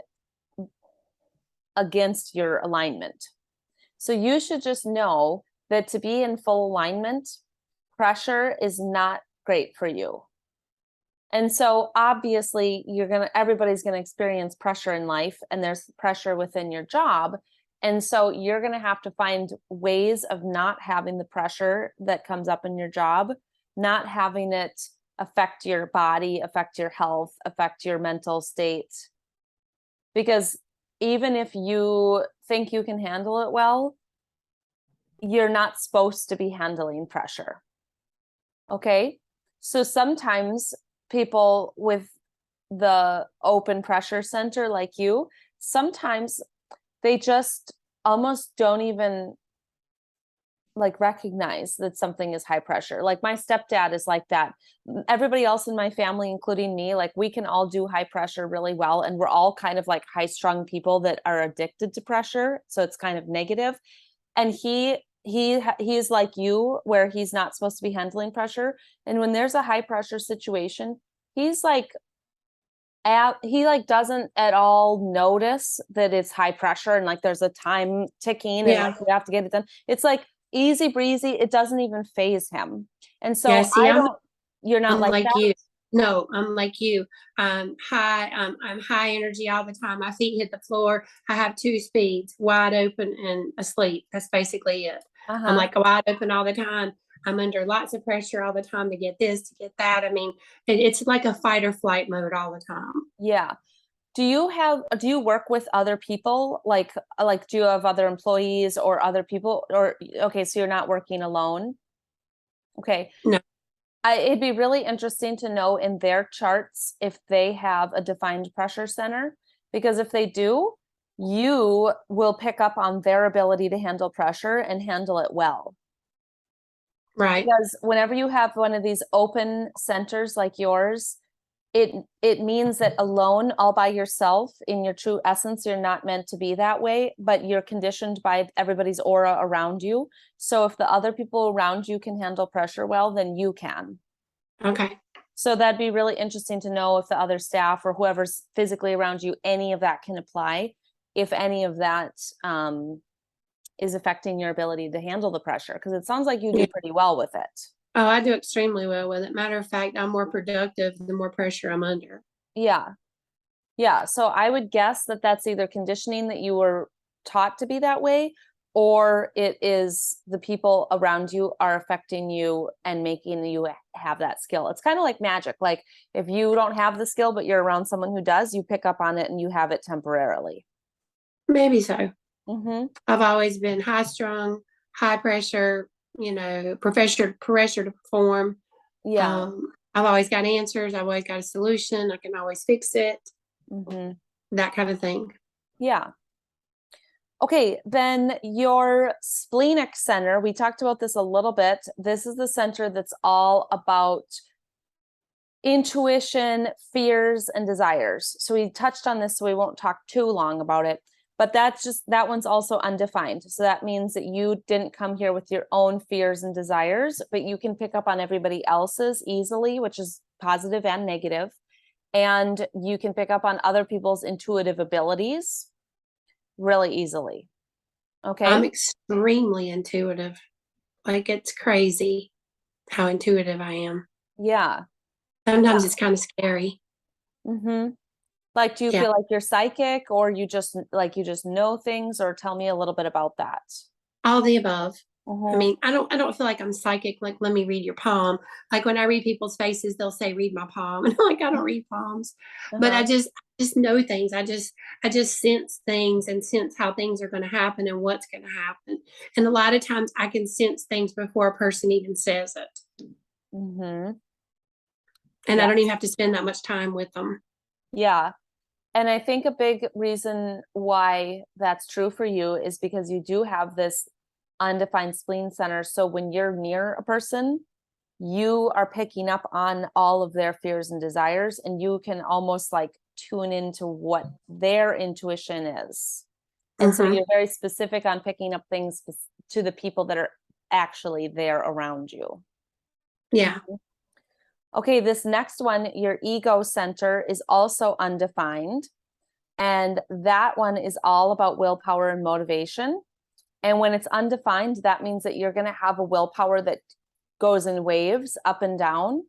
against your alignment. So you should just know that to be in full alignment, pressure is not great for you. And so obviously everybody's going to experience pressure in life, and there's pressure within your job. And so you're going to have to find ways of not having the pressure that comes up in your job, not having it affect your body, affect your health, affect your mental state. Because even if you think you can handle it well, you're not supposed to be handling pressure. Okay? So sometimes people with the open pressure center like you, sometimes they just almost don't even like recognize that something is high pressure. Like my stepdad is like that. Everybody else in my family, including me, like we can all do high pressure really well. And we're all kind of like high strung people that are addicted to pressure. So it's kind of negative. And he's like you, where he's not supposed to be handling pressure. And when there's a high pressure situation, he's like, he like doesn't at all notice that it's high pressure and like there's a time ticking and like you have to get it done. It's like easy breezy. It doesn't even phase him. And so you're not like that? You. No, I'm like you. I'm high energy all the time. My feet hit the floor. I have 2 speeds, wide open and asleep. That's basically it. I'm like wide open all the time. I'm under lots of pressure all the time to get this, to get that. I mean, it's like a fight or flight mode all the time. Yeah. Do you work with other people? Like do you have other employees or other people, or, okay, so you're not working alone? Okay. No. It'd be really interesting to know in their charts if they have a defined pressure center, because if they do, you will pick up on their ability to handle pressure and handle it well. Right. Because whenever you have one of these open centers like yours, it means that alone, all by yourself, in your true essence, you're not meant to be that way, but you're conditioned by everybody's aura around you. So if the other people around you can handle pressure well, then you can. Okay. So that'd be really interesting to know if the other staff or whoever's physically around you, any of that can apply, if any of that is affecting your ability to handle the pressure, because it sounds like you do pretty well with it. Oh, I do extremely well with it. Matter of fact, I'm more productive the more pressure I'm under. Yeah. Yeah. So I would guess that that's either conditioning that you were taught to be that way, or it is the people around you are affecting you and making you have that skill. It's kind of like magic. Like if you don't have the skill, but you're around someone who does, you pick up on it and you have it temporarily. Maybe so. Mm-hmm. I've always been high strung, high pressure, pressure to perform. Yeah. I've always got answers. I've always got a solution. I can always fix it. Mm-hmm. That kind of thing. Yeah. Okay, then your splenic center, we talked about this a little bit. This is the center that's all about intuition, fears, and desires. So we touched on this, so we won't talk too long about it. But that one's also undefined. So that means that you didn't come here with your own fears and desires, but you can pick up on everybody else's easily, which is positive and negative. And you can pick up on other people's intuitive abilities really easily. Okay. I'm extremely intuitive. Like it's crazy how intuitive I am. Yeah. Sometimes it's kind of scary. Mm-hmm. Like, do you Yeah. feel like you're psychic, or you just know things, or tell me a little bit about that? All the above. I Mm-hmm. mean, I don't feel like I'm psychic. Like, let me read your palm. Like when I read people's faces, they'll say, "Read my palm," and I'm like, I don't read palms, but Uh-huh. I just know things. I just sense things and sense how things are going to happen and what's going to happen. And a lot of times, I can sense things before a person even says it, Mm-hmm. and I Yeah. don't even have to spend that much time with them. Yeah. And I think a big reason why that's true for you is because you do have this undefined spleen center. So when you're near a person, you are picking up on all of their fears and desires, and you can almost like tune into what their intuition is. And so Hmm. you're very specific on picking up things to the people that are actually there around you. Yeah. Mhm. Okay, this next one, your ego center, is also undefined. And that one is all about willpower and motivation. And when it's undefined, that means that you're going to have a willpower that goes in waves up and down.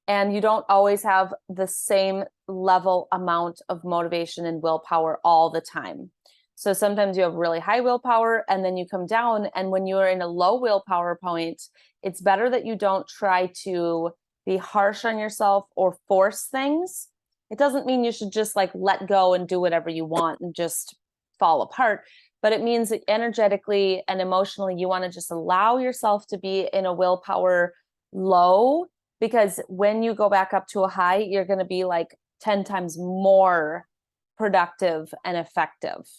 And you don't always have the same level amount of motivation and willpower all the time. So sometimes you have really high willpower and then you come down. And when you're in a low willpower point, it's better that you don't try to be harsh on yourself or force things. It doesn't mean you should just like let go and do whatever you want and just fall apart, but it means that energetically and emotionally, you want to just allow yourself to be in a willpower low, because when you go back up to a high, you're going to be like 10 times more productive and effective.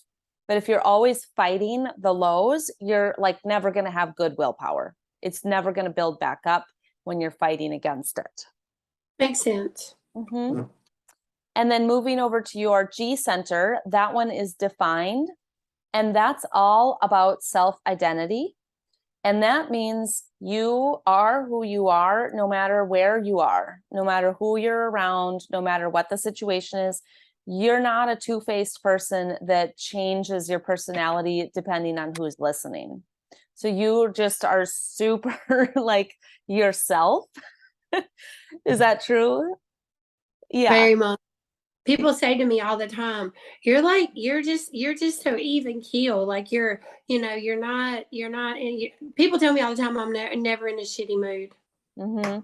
But if you're always fighting the lows, you're like never going to have good willpower. It's never going to build back up when you're fighting against it. Makes sense. Mm-hmm. And then moving over to your G center, that one is defined. And that's all about self-identity. And that means you are who you are, no matter where you are, no matter who you're around, no matter what the situation is. You're not a two-faced person that changes your personality depending on who's listening. So you just are super like yourself. Is that true? Yeah. Very much. People say to me all the time, you're just so even keel. Like you're not people tell me all the time I'm never in a shitty mood. Mm-hmm.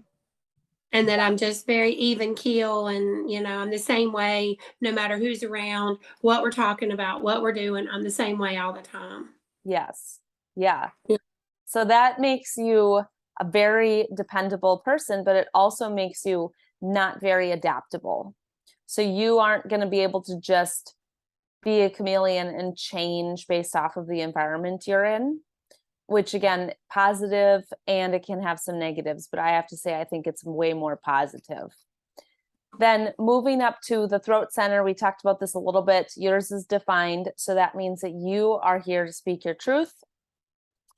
And that I'm just very even keel, and I'm the same way no matter who's around, what we're talking about, what we're doing. I'm the same way all the time. Yes. Yeah. Yeah. So that makes you a very dependable person, but it also makes you not very adaptable. So you aren't going to be able to just be a chameleon and change based off of the environment you're in, which again, positive, and it can have some negatives, but I have to say, I think it's way more positive. Then moving up to the throat center, we talked about this a little bit. Yours is defined. So that means that you are here to speak your truth.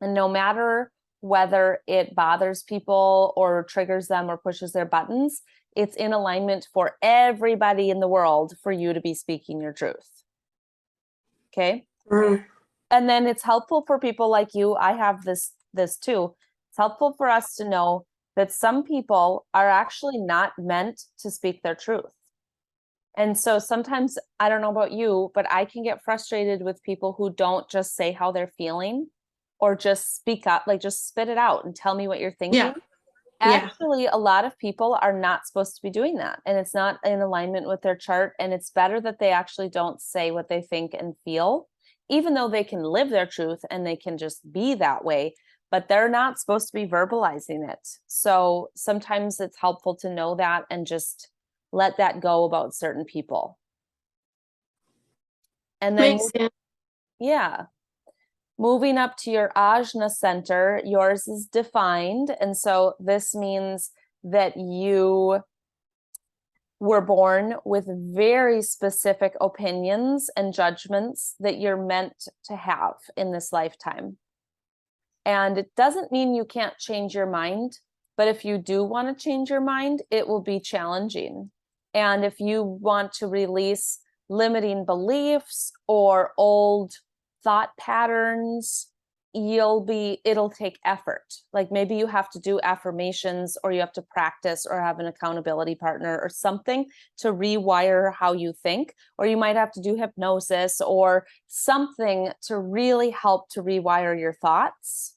And no matter whether it bothers people or triggers them or pushes their buttons. It's in alignment for everybody in the world for you to be speaking your truth. Okay. Mm. And then it's helpful for people like you. I have this too. It's helpful for us to know that some people are actually not meant to speak their truth. And so sometimes, I don't know about you, but I can get frustrated with people who don't just say how they're feeling or just speak up, like just spit it out and tell me what you're thinking. Yeah. Yeah. Actually, a lot of people are not supposed to be doing that, and it's not in alignment with their chart. And it's better that they actually don't say what they think and feel, even though they can live their truth and they can just be that way, but they're not supposed to be verbalizing it. So sometimes it's helpful to know that and just let that go about certain people. And then, Makes sense. yeah, moving up to your Ajna center, yours is defined. And so this means that you were born with very specific opinions and judgments that you're meant to have in this lifetime. And it doesn't mean you can't change your mind, but if you do want to change your mind, it will be challenging. And if you want to release limiting beliefs or old thought patterns, it'll take effort. Like maybe you have to do affirmations, or you have to practice or have an accountability partner or something to rewire how you think, or you might have to do hypnosis or something to really help to rewire your thoughts.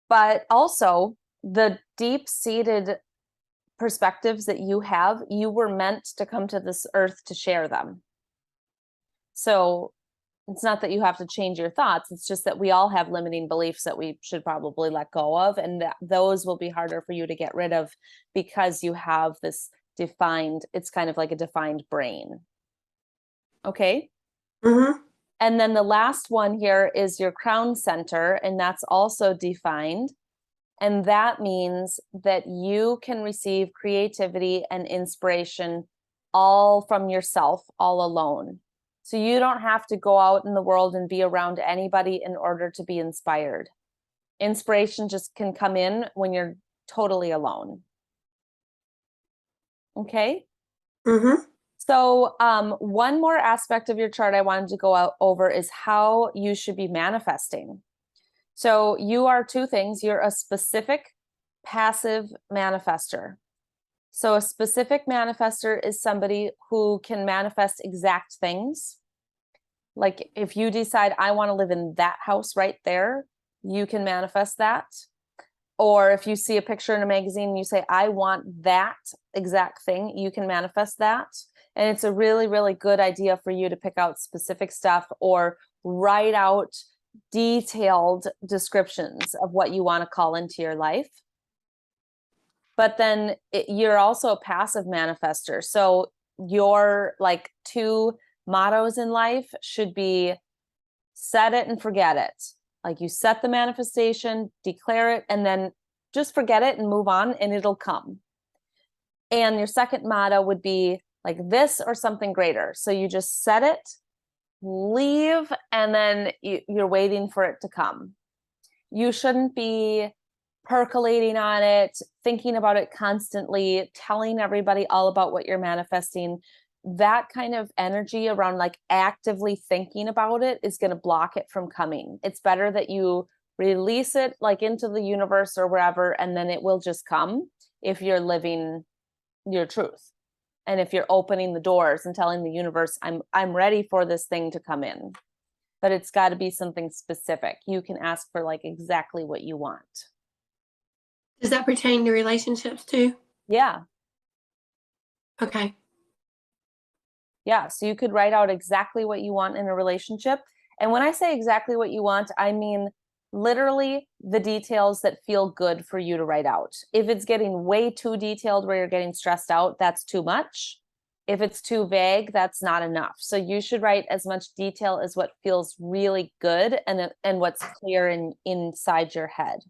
But also the deep-seated perspectives that you have, you were meant to come to this earth to share them. So it's not that you have to change your thoughts. It's just that we all have limiting beliefs that we should probably let go of. And those will be harder for you to get rid of because you have this defined, it's kind of like a defined brain. Okay. Mm-hmm. And then the last one here is your crown center, and that's also defined. And that means that you can receive creativity and inspiration all from yourself, all alone. So you don't have to go out in the world and be around anybody in order to be inspired. Inspiration just can come in when you're totally alone. Okay? Mm-hmm. So one more aspect of your chart I wanted to go over is how you should be manifesting. So you are two things. You're a specific passive manifester. So a specific manifester is somebody who can manifest exact things. Like if you decide, I want to live in that house right there, you can manifest that. Or if you see a picture in a magazine and you say, I want that exact thing, you can manifest that. And it's a really, really good idea for you to pick out specific stuff or write out detailed descriptions of what you want to call into your life. But then you're also a passive manifester. So your like two mottos in life should be set it and forget it. Like you set the manifestation, declare it, and then just forget it and move on, and it'll come. And your second motto would be like this or something greater. So you just set it, leave, and then you're waiting for it to come. You shouldn't be percolating on it, thinking about it constantly, telling everybody all about what you're manifesting. That kind of energy around like actively thinking about it is going to block it from coming. It's better that you release it like into the universe or wherever, and then it will just come if you're living your truth. And if you're opening the doors and telling the universe, I'm ready for this thing to come in. But it's got to be something specific. You can ask for like exactly what you want. Does that pertain to relationships too? Yeah. Okay. Yeah. So you could write out exactly what you want in a relationship. And when I say exactly what you want, I mean literally the details that feel good for you to write out. If it's getting way too detailed where you're getting stressed out, that's too much. If it's too vague, that's not enough. So you should write as much detail as what feels really good and what's clear inside your head.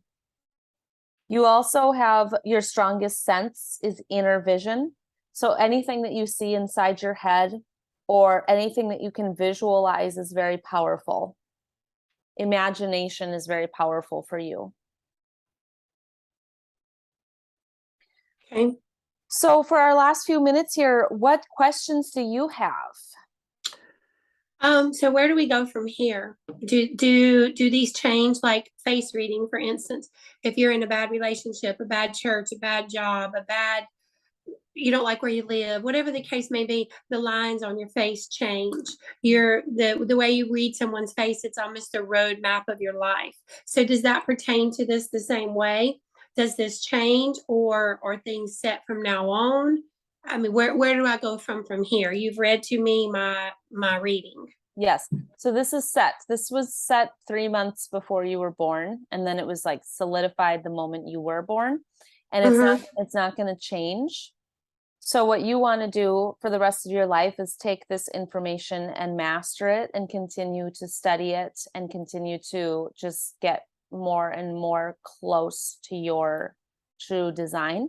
You also have your strongest sense is inner vision. So anything that you see inside your head or anything that you can visualize is very powerful. Imagination is very powerful for you. Okay. So for our last few minutes here, what questions do you have? So where do we go from here? Do these change, like face reading, for instance? If you're in a bad relationship, a bad church, a bad job, a bad, you don't like where you live, whatever the case may be, the lines on your face change. The way you read someone's face, it's almost a roadmap of your life. So does that pertain to this the same way? Does this change, or are things set from now on? I mean, where do I go from here? You've read to me my reading. Yes. So this is set. This was set 3 months before you were born, and then it was like solidified the moment you were born. And Mm-hmm. it's not going to change. So what you want to do for the rest of your life is take this information and master it and continue to study it and continue to just get more and more close to your true design.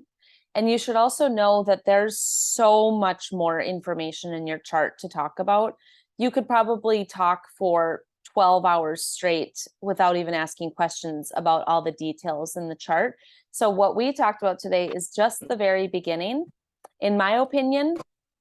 And you should also know that there's so much more information in your chart to talk about. You could probably talk for 12 hours straight without even asking questions about all the details in the chart. So what we talked about today is just the very beginning. In my opinion,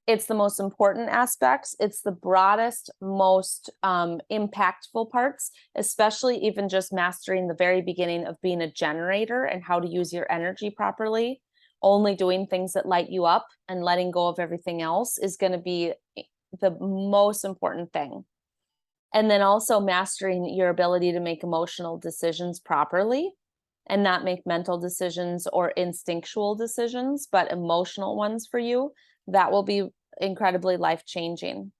it's the most important aspects. It's the broadest, most impactful parts, especially even just mastering the very beginning of being a generator and how to use your energy properly. Only doing things that light you up and letting go of everything else is going to be the most important thing. And then also mastering your ability to make emotional decisions properly and not make mental decisions or instinctual decisions, but emotional ones for you. That will be incredibly life-changing.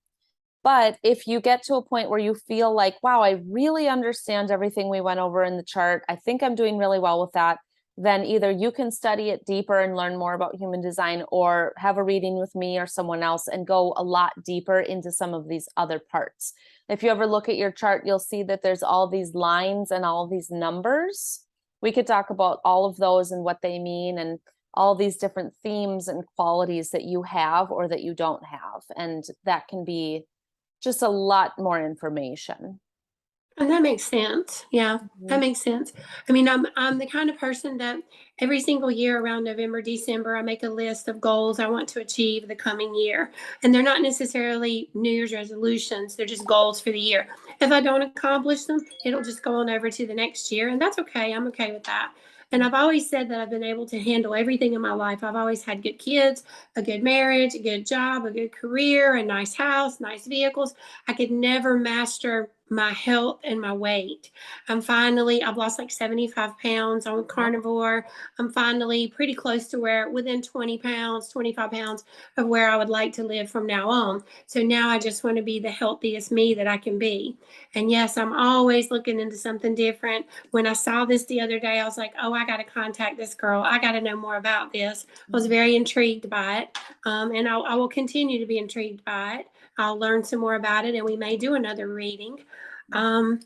But if you get to a point where you feel like, wow, I really understand everything we went over in the chart, I think I'm doing really well with that, then either you can study it deeper and learn more about human design, or have a reading with me or someone else and go a lot deeper into some of these other parts. If you ever look at your chart, you'll see that there's all these lines and all these numbers. We could talk about all of those and what they mean, and all these different themes and qualities that you have or that you don't have. And that can be just a lot more information. And that makes sense. Yeah, that Mhm. makes sense. I mean, I'm the kind of person that every single year around November, December, I make a list of goals I want to achieve the coming year. And they're not necessarily New Year's resolutions, they're just goals for the year. If I don't accomplish them, it'll just go on over to the next year. And that's okay. I'm okay with that. And I've always said that I've been able to handle everything in my life. I've always had good kids, a good marriage, a good job, a good career, a nice house, nice vehicles. I could never master my health and my weight. I've lost like 75 pounds on carnivore. I'm finally pretty close to within 20 pounds, 25 pounds of where I would like to live from now on. So now I just want to be the healthiest me that I can be. And yes, I'm always looking into something different. When I saw this the other day, I was like, oh, I got to contact this girl. I got to know more about this. I was very intrigued by it. And I will continue to be intrigued by it. I'll learn some more about it, and we may do another reading. Um,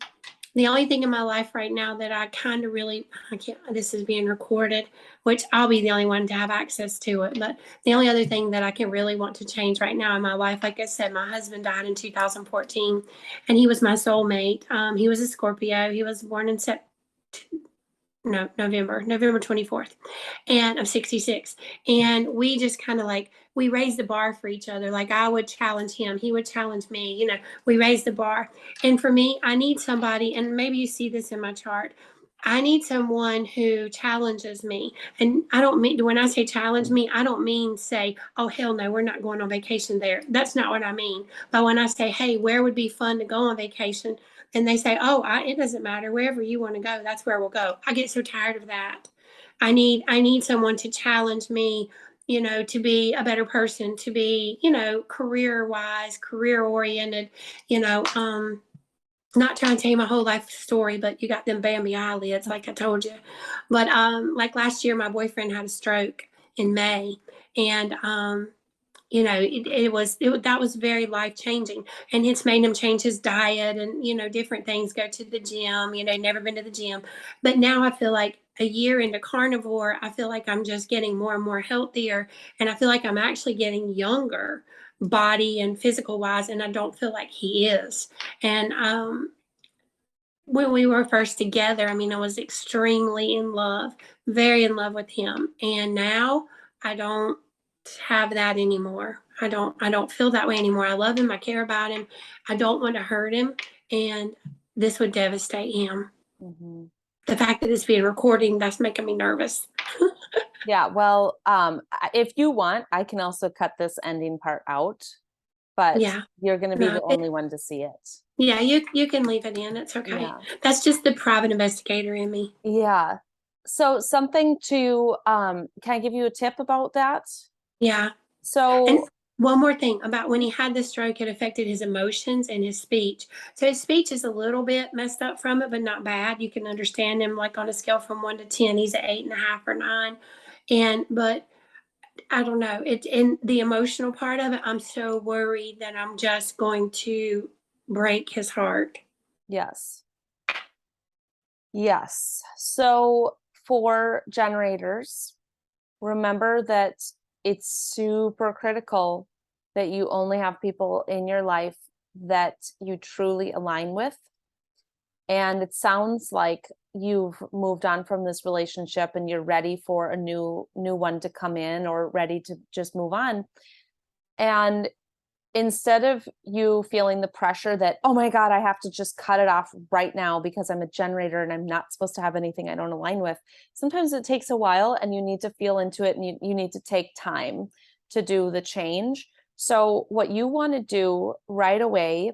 the only thing in my life right now that I kind of really, I can't, this is being recorded, which I'll be the only one to have access to it. But the only other thing that I can really want to change right now in my life, like I said, my husband died in 2014, and he was my soulmate. He was a Scorpio. He was born in November 24th. And I'm 66. And we just kind of like, we raised the bar for each other. Like I would challenge him, he would challenge me. We raised the bar. And for me, I need somebody, and maybe you see this in my chart. I need someone who challenges me. And I don't mean, when I say challenge me, I don't mean say, oh, hell no, we're not going on vacation there. That's not what I mean. But when I say, hey, where would be fun to go on vacation? And they say, oh, it doesn't matter. Wherever you want to go, that's where we'll go. I get so tired of that. I need someone to challenge me, to be a better person, to be, career wise, career oriented, you know, not trying to tell you my whole life story, but you got them Bambi eyelids, like I told you. But like last year, my boyfriend had a stroke in May, and that was very life changing, and it's made him change his diet and different things, go to the gym, never been to the gym. But now I feel like a year into carnivore, I feel like I'm just getting more and more healthier, and I feel like I'm actually getting younger, body and physical wise, and I don't feel like he is. And when we were first together, I mean, I was extremely in love, very in love with him. And now I don't have that anymore. I don't feel that way anymore. I love him. I care about him. I don't want to hurt him. And this would devastate him. Mhm. The fact that it's being recorded, that's making me nervous. Yeah, well, if you want, I can also cut this ending part out, but Yeah. you're going to be No. the only one to see it. Yeah, you can leave it in. It's okay. Yeah. That's just the private investigator in me. Yeah. So something to can I give you a tip about that? Yeah. And So one more thing about when he had the stroke, it affected his emotions and his speech. So his speech is a little bit messed up from it, but not bad. You can understand him like on a scale from 1 to 10. He's an 8.5 or 9. But I don't know. It in the emotional part of it, I'm so worried that I'm just going to break his heart. yes. Yes. So for generators, remember that it's super critical that you only have people in your life that you truly align with. And it sounds like you've moved on from this relationship and you're ready for a new one to come in, or ready to just move on. And instead of you feeling the pressure that, oh my God, I have to just cut it off right now because I'm a generator and I'm not supposed to have anything I don't align with. Sometimes it takes a while and you need to feel into it, and you need to take time to do the change. So what you want to do right away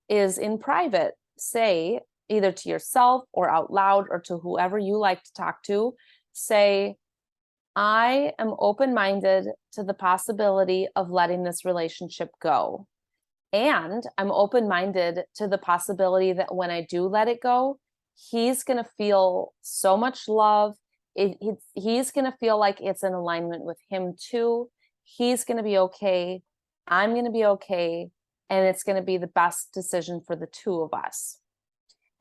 is in private, say either to yourself or out loud or to whoever you like to talk to, say, I am open minded to the possibility of letting this relationship go. And I'm open minded to the possibility that when I do let it go, he's going to feel so much love. He's going to feel like it's in alignment with him too. He's going to be okay. I'm going to be okay. And it's going to be the best decision for the two of us.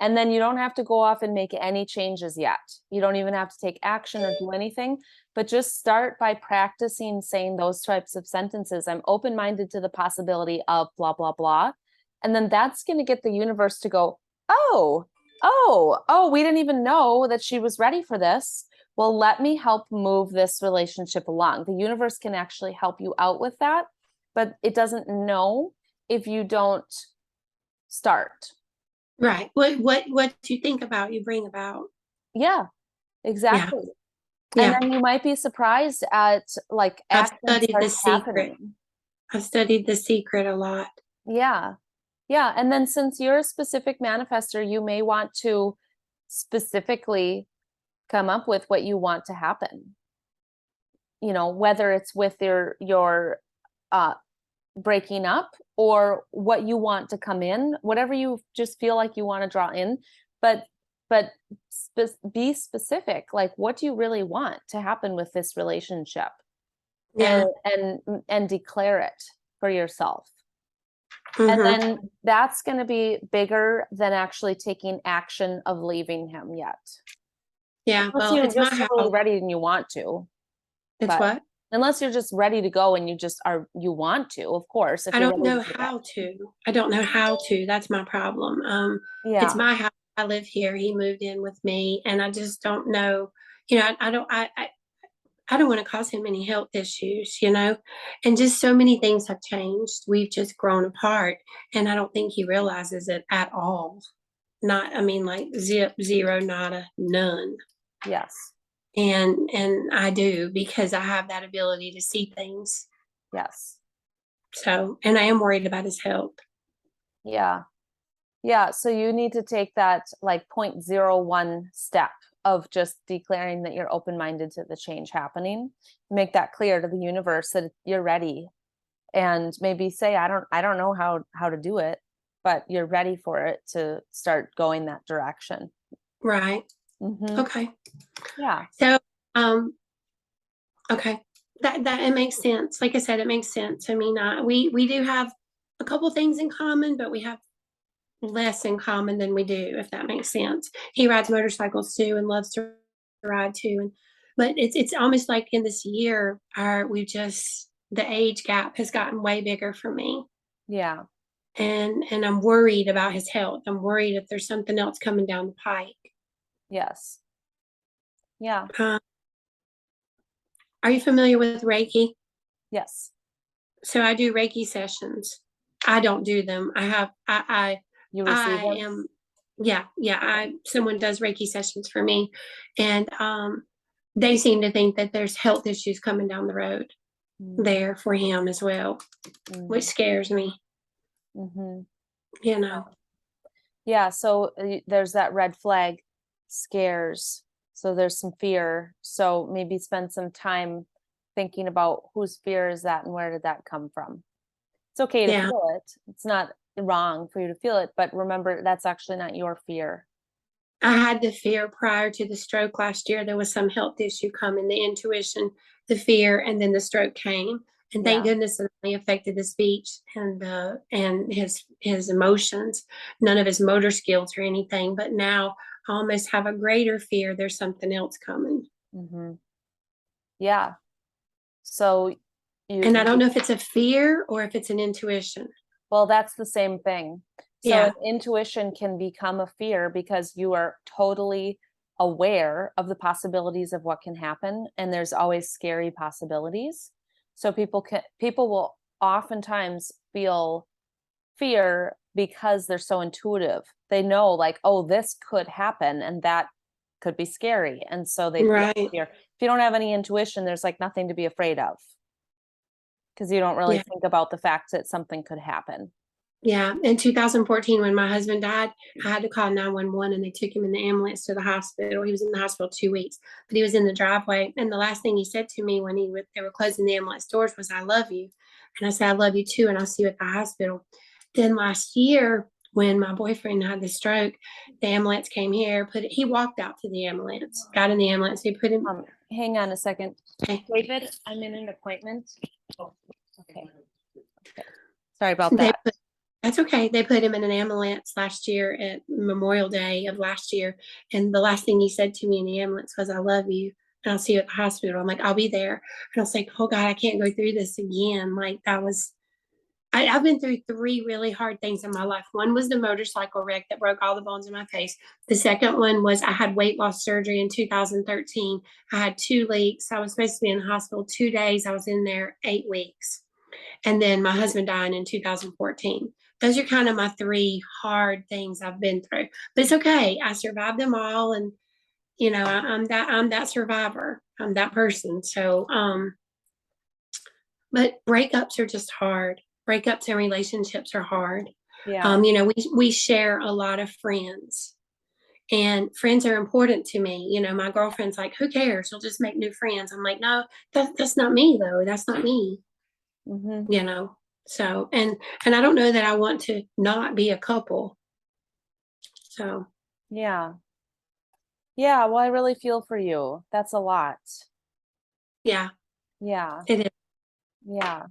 And then you don't have to go off and make any changes yet. You don't even have to take action or do anything, but just start by practicing saying those types of sentences. I'm open-minded to the possibility of blah, blah, blah. And then that's going to get the universe to go, oh, we didn't even know that she was ready for this. Well, let me help move this relationship along. The universe can actually help you out with that, but it doesn't know if you don't start. Right. What you think about, you bring about. Yeah, Yeah. exactly. And Yeah. then you might be surprised at like I've action studied The starts Secret. happening. I've studied The Secret a lot. Yeah. Yeah. And then since you're a specific manifester, you may want to specifically come up with what you want to happen. You know, whether it's with your breaking up or what you want to come in, whatever you just feel like you want to draw in, but be specific. Like, what do you really want to happen with this relationship? Yeah. And declare it for yourself. And Mm-hmm. then that's going to be bigger than actually taking action of leaving him yet. Yeah. Unless Well, you're it's my just totally house. ready and you want to. It's But what? unless you're just ready to go and you want to, of course, if I you're don't ready to know take how action. to. I don't know how to. That's my problem. It's Yeah. my house. I live here. He moved in with me, and I just don't know. You know, I don't want to cause him any health issues. You know, and just so many things have changed. We've just grown apart, and I don't think he realizes it at all. Not, I mean, like zip, zero, nada, none. Yes. And I do because I have that ability to see things. Yes. So, and I am worried about his health. Yeah. Yeah. So you need to take that like 0.01 step of just declaring that you're open-minded to the change happening. Make that clear to the universe that you're ready, and maybe say, I don't know how to do it, but you're ready for it to start going that direction. Right. Mm-hmm. Okay. Yeah. So, um, okay, that it makes sense. Like I said, it makes sense. I mean, we do have a couple things in common, but we have less in common than we do, if that makes sense. He rides motorcycles too and loves to ride too, and but it's almost like in this year, our we just the age gap has gotten way bigger for me, Yeah. and I'm worried about his health. I'm worried if there's something else coming down the pike. Yes. Yeah. Uh, Are you familiar with Reiki? Yes. So I do Reiki sessions. I don't do them. You receive I them? am, yeah, someone does Reiki sessions for me, and they seem to think that there's health issues coming down the road Mm, there for him as well, which mm, scares me, mhm. you know. Yeah, so there's that red flag scares. So there's some fear. So maybe spend some time thinking about whose fear is that and where did that come from. It's okay to Yeah. feel it. It's not wrong for you to feel it, but remember that's actually not your fear. I had the fear prior to the stroke last year. There was some health issue coming, the intuition, the fear, and then the stroke came. And thank Yeah. goodness it only affected the speech and his emotions, none of his motor skills or anything. But now I almost have a greater fear there's something else coming. Hmm. Yeah. So And I don't you know if it's a fear or if it's an intuition. well, that's the same thing. So an Yeah. intuition can become a fear because you are totally aware of the possibilities of what can happen, and there's always scary possibilities. So people will oftentimes feel fear because they're so intuitive. They know like, oh, this could happen and that could be scary. And so they feel Right. fear. If you don't have any intuition, there's like nothing to be afraid of because you don't really Yeah. think about the fact that something could happen. Yeah, in 2014, when my husband died, I had to call 911 and they took him in the ambulance to the hospital. He was in the hospital 2 weeks, but he was in the driveway. And the last thing he said to me when they were closing the ambulance doors was, "I love you." And I said, "I love you too, and I'll see you at the hospital." Then last year, when my boyfriend had the stroke, the ambulance came here, he walked out to the ambulance, got in the ambulance, he put him, Hang on a second. okay, David, I'm in an appointment. Okay. Okay. Sorry about they that. That's okay. They put him in an ambulance last year at Memorial Day of last year. And the last thing he said to me in the ambulance was, "I love you. And I'll see you at the hospital." I'm like, "I'll be there." And I was like, "Oh God, I can't go through this again." Like I've been through three really hard things in my life. One was the motorcycle wreck that broke all the bones in my face. The second one was I had weight loss surgery in 2013. I had 2 leaks. I was supposed to be in the hospital 2 days. I was in there 8 weeks, and then my husband dying in 2014. Those are kind of my three hard things I've been through. But it's okay. I survived them all, and I'm that survivor. I'm that person. So but breakups are just hard. Breakups and relationships are hard. Yeah. We share a lot of friends, and friends are important to me. My girlfriend's like, "Who cares? You'll just make new friends." I'm like, "No, that's not me though. That's not me." Hmm. you know so and I don't know that I want to not be a couple. So Yeah. Yeah. Well, I really feel for you. That's a lot. yeah, Yeah. it is. Yeah.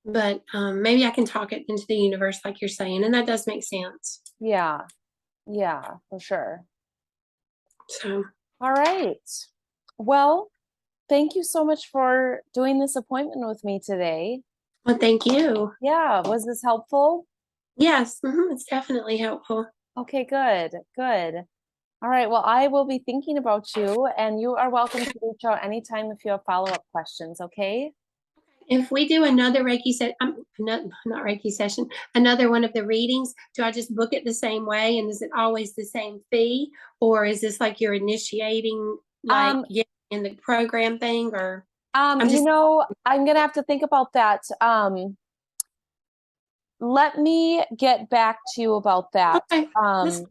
But maybe I can talk it into the universe like you're saying, and that does make sense. Yeah. Yeah, for sure. So All right. Well, thank you so much for doing this appointment with me today. well, thank you. Yeah. Was this helpful? Yes, it's definitely helpful. Okay, good. Good. All right. Well, I will be thinking about you, and you are welcome to reach out anytime if you have follow-up questions. Okay. If we do another Reiki set, not Reiki session, another one of the readings, do I just book it the same way? And is it always the same fee? Or is this like you're initiating, like Um, getting in the program thing? Or I'm you just, know, I'm gonna have to think about that. Let me get back to you about that. okay. This, Um,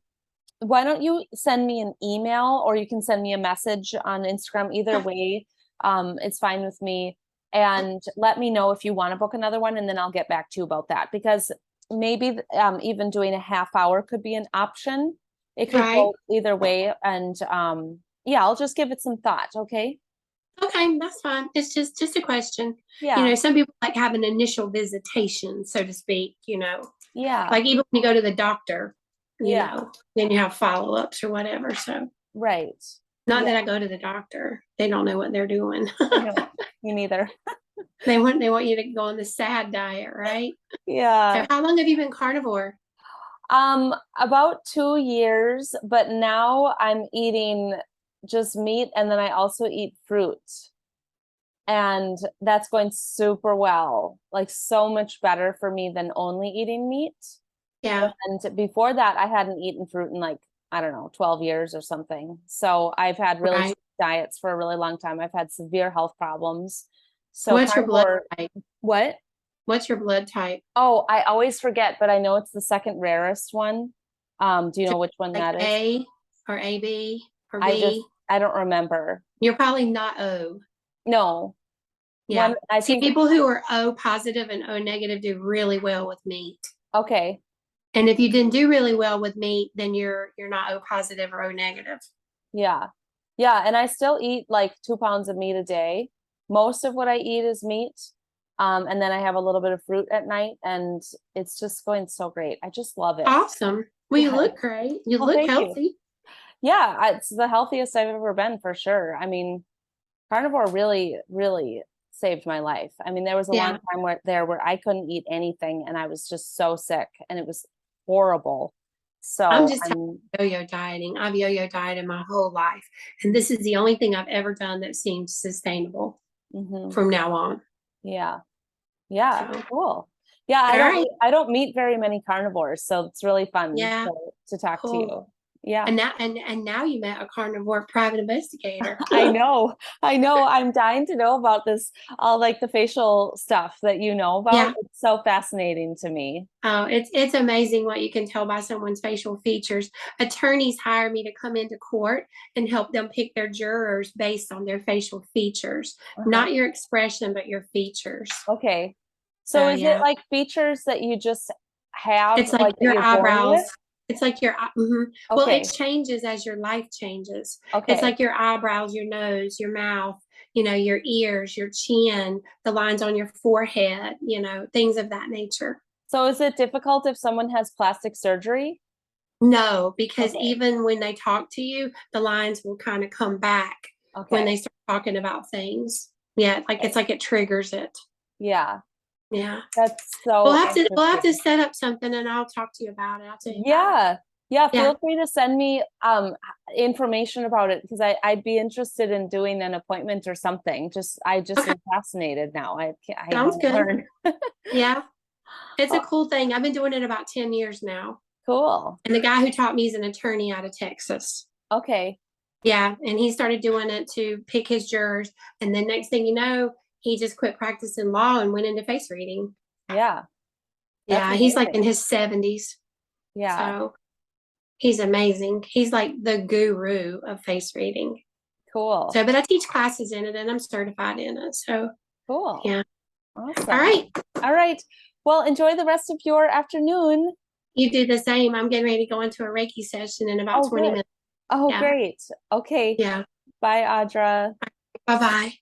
why don't you send me an email or you can send me a message on Instagram? Either way, it's fine with me. And let me know if you want to book another one, and then I'll get back to you about that because maybe even doing a half hour could be an option. It could right. go either way. And yeah, I'll just give it some thought. Okay. Okay, that's fine. It's just a question. Yeah. Some people like have an initial visitation, so to speak, Yeah. like even when you go to the doctor, Yeah. then you have follow-ups or whatever. So Right. not Yeah. that I go to the doctor. They don't know what they're doing. I know. Me neither. They want you to go on the sad diet, right? So Yeah. how long have you been carnivore? About 2 years, but now I'm eating just meat and then I also eat fruit. and that's going super well, like so much better for me than only eating meat. Yeah. And before that, I hadn't eaten fruit in like, I don't know, 12 years or something. So I've had really Right. strict diets for a really long time. I've had severe health problems. So What's your blood carnivore, type? what? What's your blood type? Oh, I always forget, but I know it's the second rarest one. Do you know which one Like that is? A or AB or B? I don't remember. You're probably not O. No, one, Yeah. I See, think, people who are O positive and O negative do really well with meat. okay. And if you didn't do really well with meat, then you're not O positive or O negative. Yeah. Yeah. And I still eat like 2 pounds of meat a day. Most of what I eat is meat. And then I have a little bit of fruit at night, and it's just going so great. I just love it. Awesome. Well, you Yeah. look great. You Well, look thank you. healthy. Yeah, it's the healthiest I've ever been for sure. I mean, carnivore really, really saved my life. I mean, there was a long Yeah. time where I couldn't eat anything, and I was just so sick, and it was horrible. I'm So just tired I'm, of yo-yo dieting. I've yo-yo dieted my whole life. And this is the only thing I've ever done that seems sustainable mhm, from now on. yeah. Yeah, So, cool. Yeah, all right. I don't meet very many carnivores, so it's really fun Yeah. to talk to Cool. you. Yeah. And now you met a carnivore private investigator. I know. I know. I'm dying to know about this, all like the facial stuff that you know about. Yeah. It's so fascinating to me. Oh, it's amazing what you can tell by someone's facial features. Attorneys hire me to come into court and help them pick their jurors based on their facial features, Uh-huh. not your expression, but your features. Okay. So So is it yeah, like features that you just have, it's like like that your you're born with? eyebrows. It's like your well, it Okay. changes as your life changes. It's Okay. like your eyebrows, your nose, your mouth, your ears, your chin, the lines on your forehead, things of that nature. So is it difficult if someone has plastic surgery? No, because Okay. even when they talk to you, the lines will kind of come back when Okay. they start talking about things. Yeah, it's Okay. like it triggers it. Yeah. Yeah. That's We'll so have to we'll have to interesting. set up something and I'll talk to you about it. I'll tell you about it. Yeah. Yeah, Yeah. feel free to send me information about it, because I'd be interested in doing an appointment or something. I just Okay. am fascinated now. I Sounds want to good. learn. Yeah. It's a Oh, cool thing. I've been doing it about 10 years now. cool. And the guy who taught me is an attorney out of Texas. Okay. Yeah. And he started doing it to pick his jurors. And then next thing you know, he just quit practicing law and went into face reading. Yeah. That's Yeah. He's like in amazing. his 70s. Yeah. So he's amazing. He's like the guru of face reading. Cool. So, but I teach classes in it and I'm certified in it. So, Cool. yeah. All Awesome. right. All right. Well, enjoy the rest of your afternoon. You do the same. I'm getting ready to go into a Reiki session in about Oh, 20 good. minutes. Oh, Yeah. great. Okay. Yeah. Bye, Audra. Bye bye.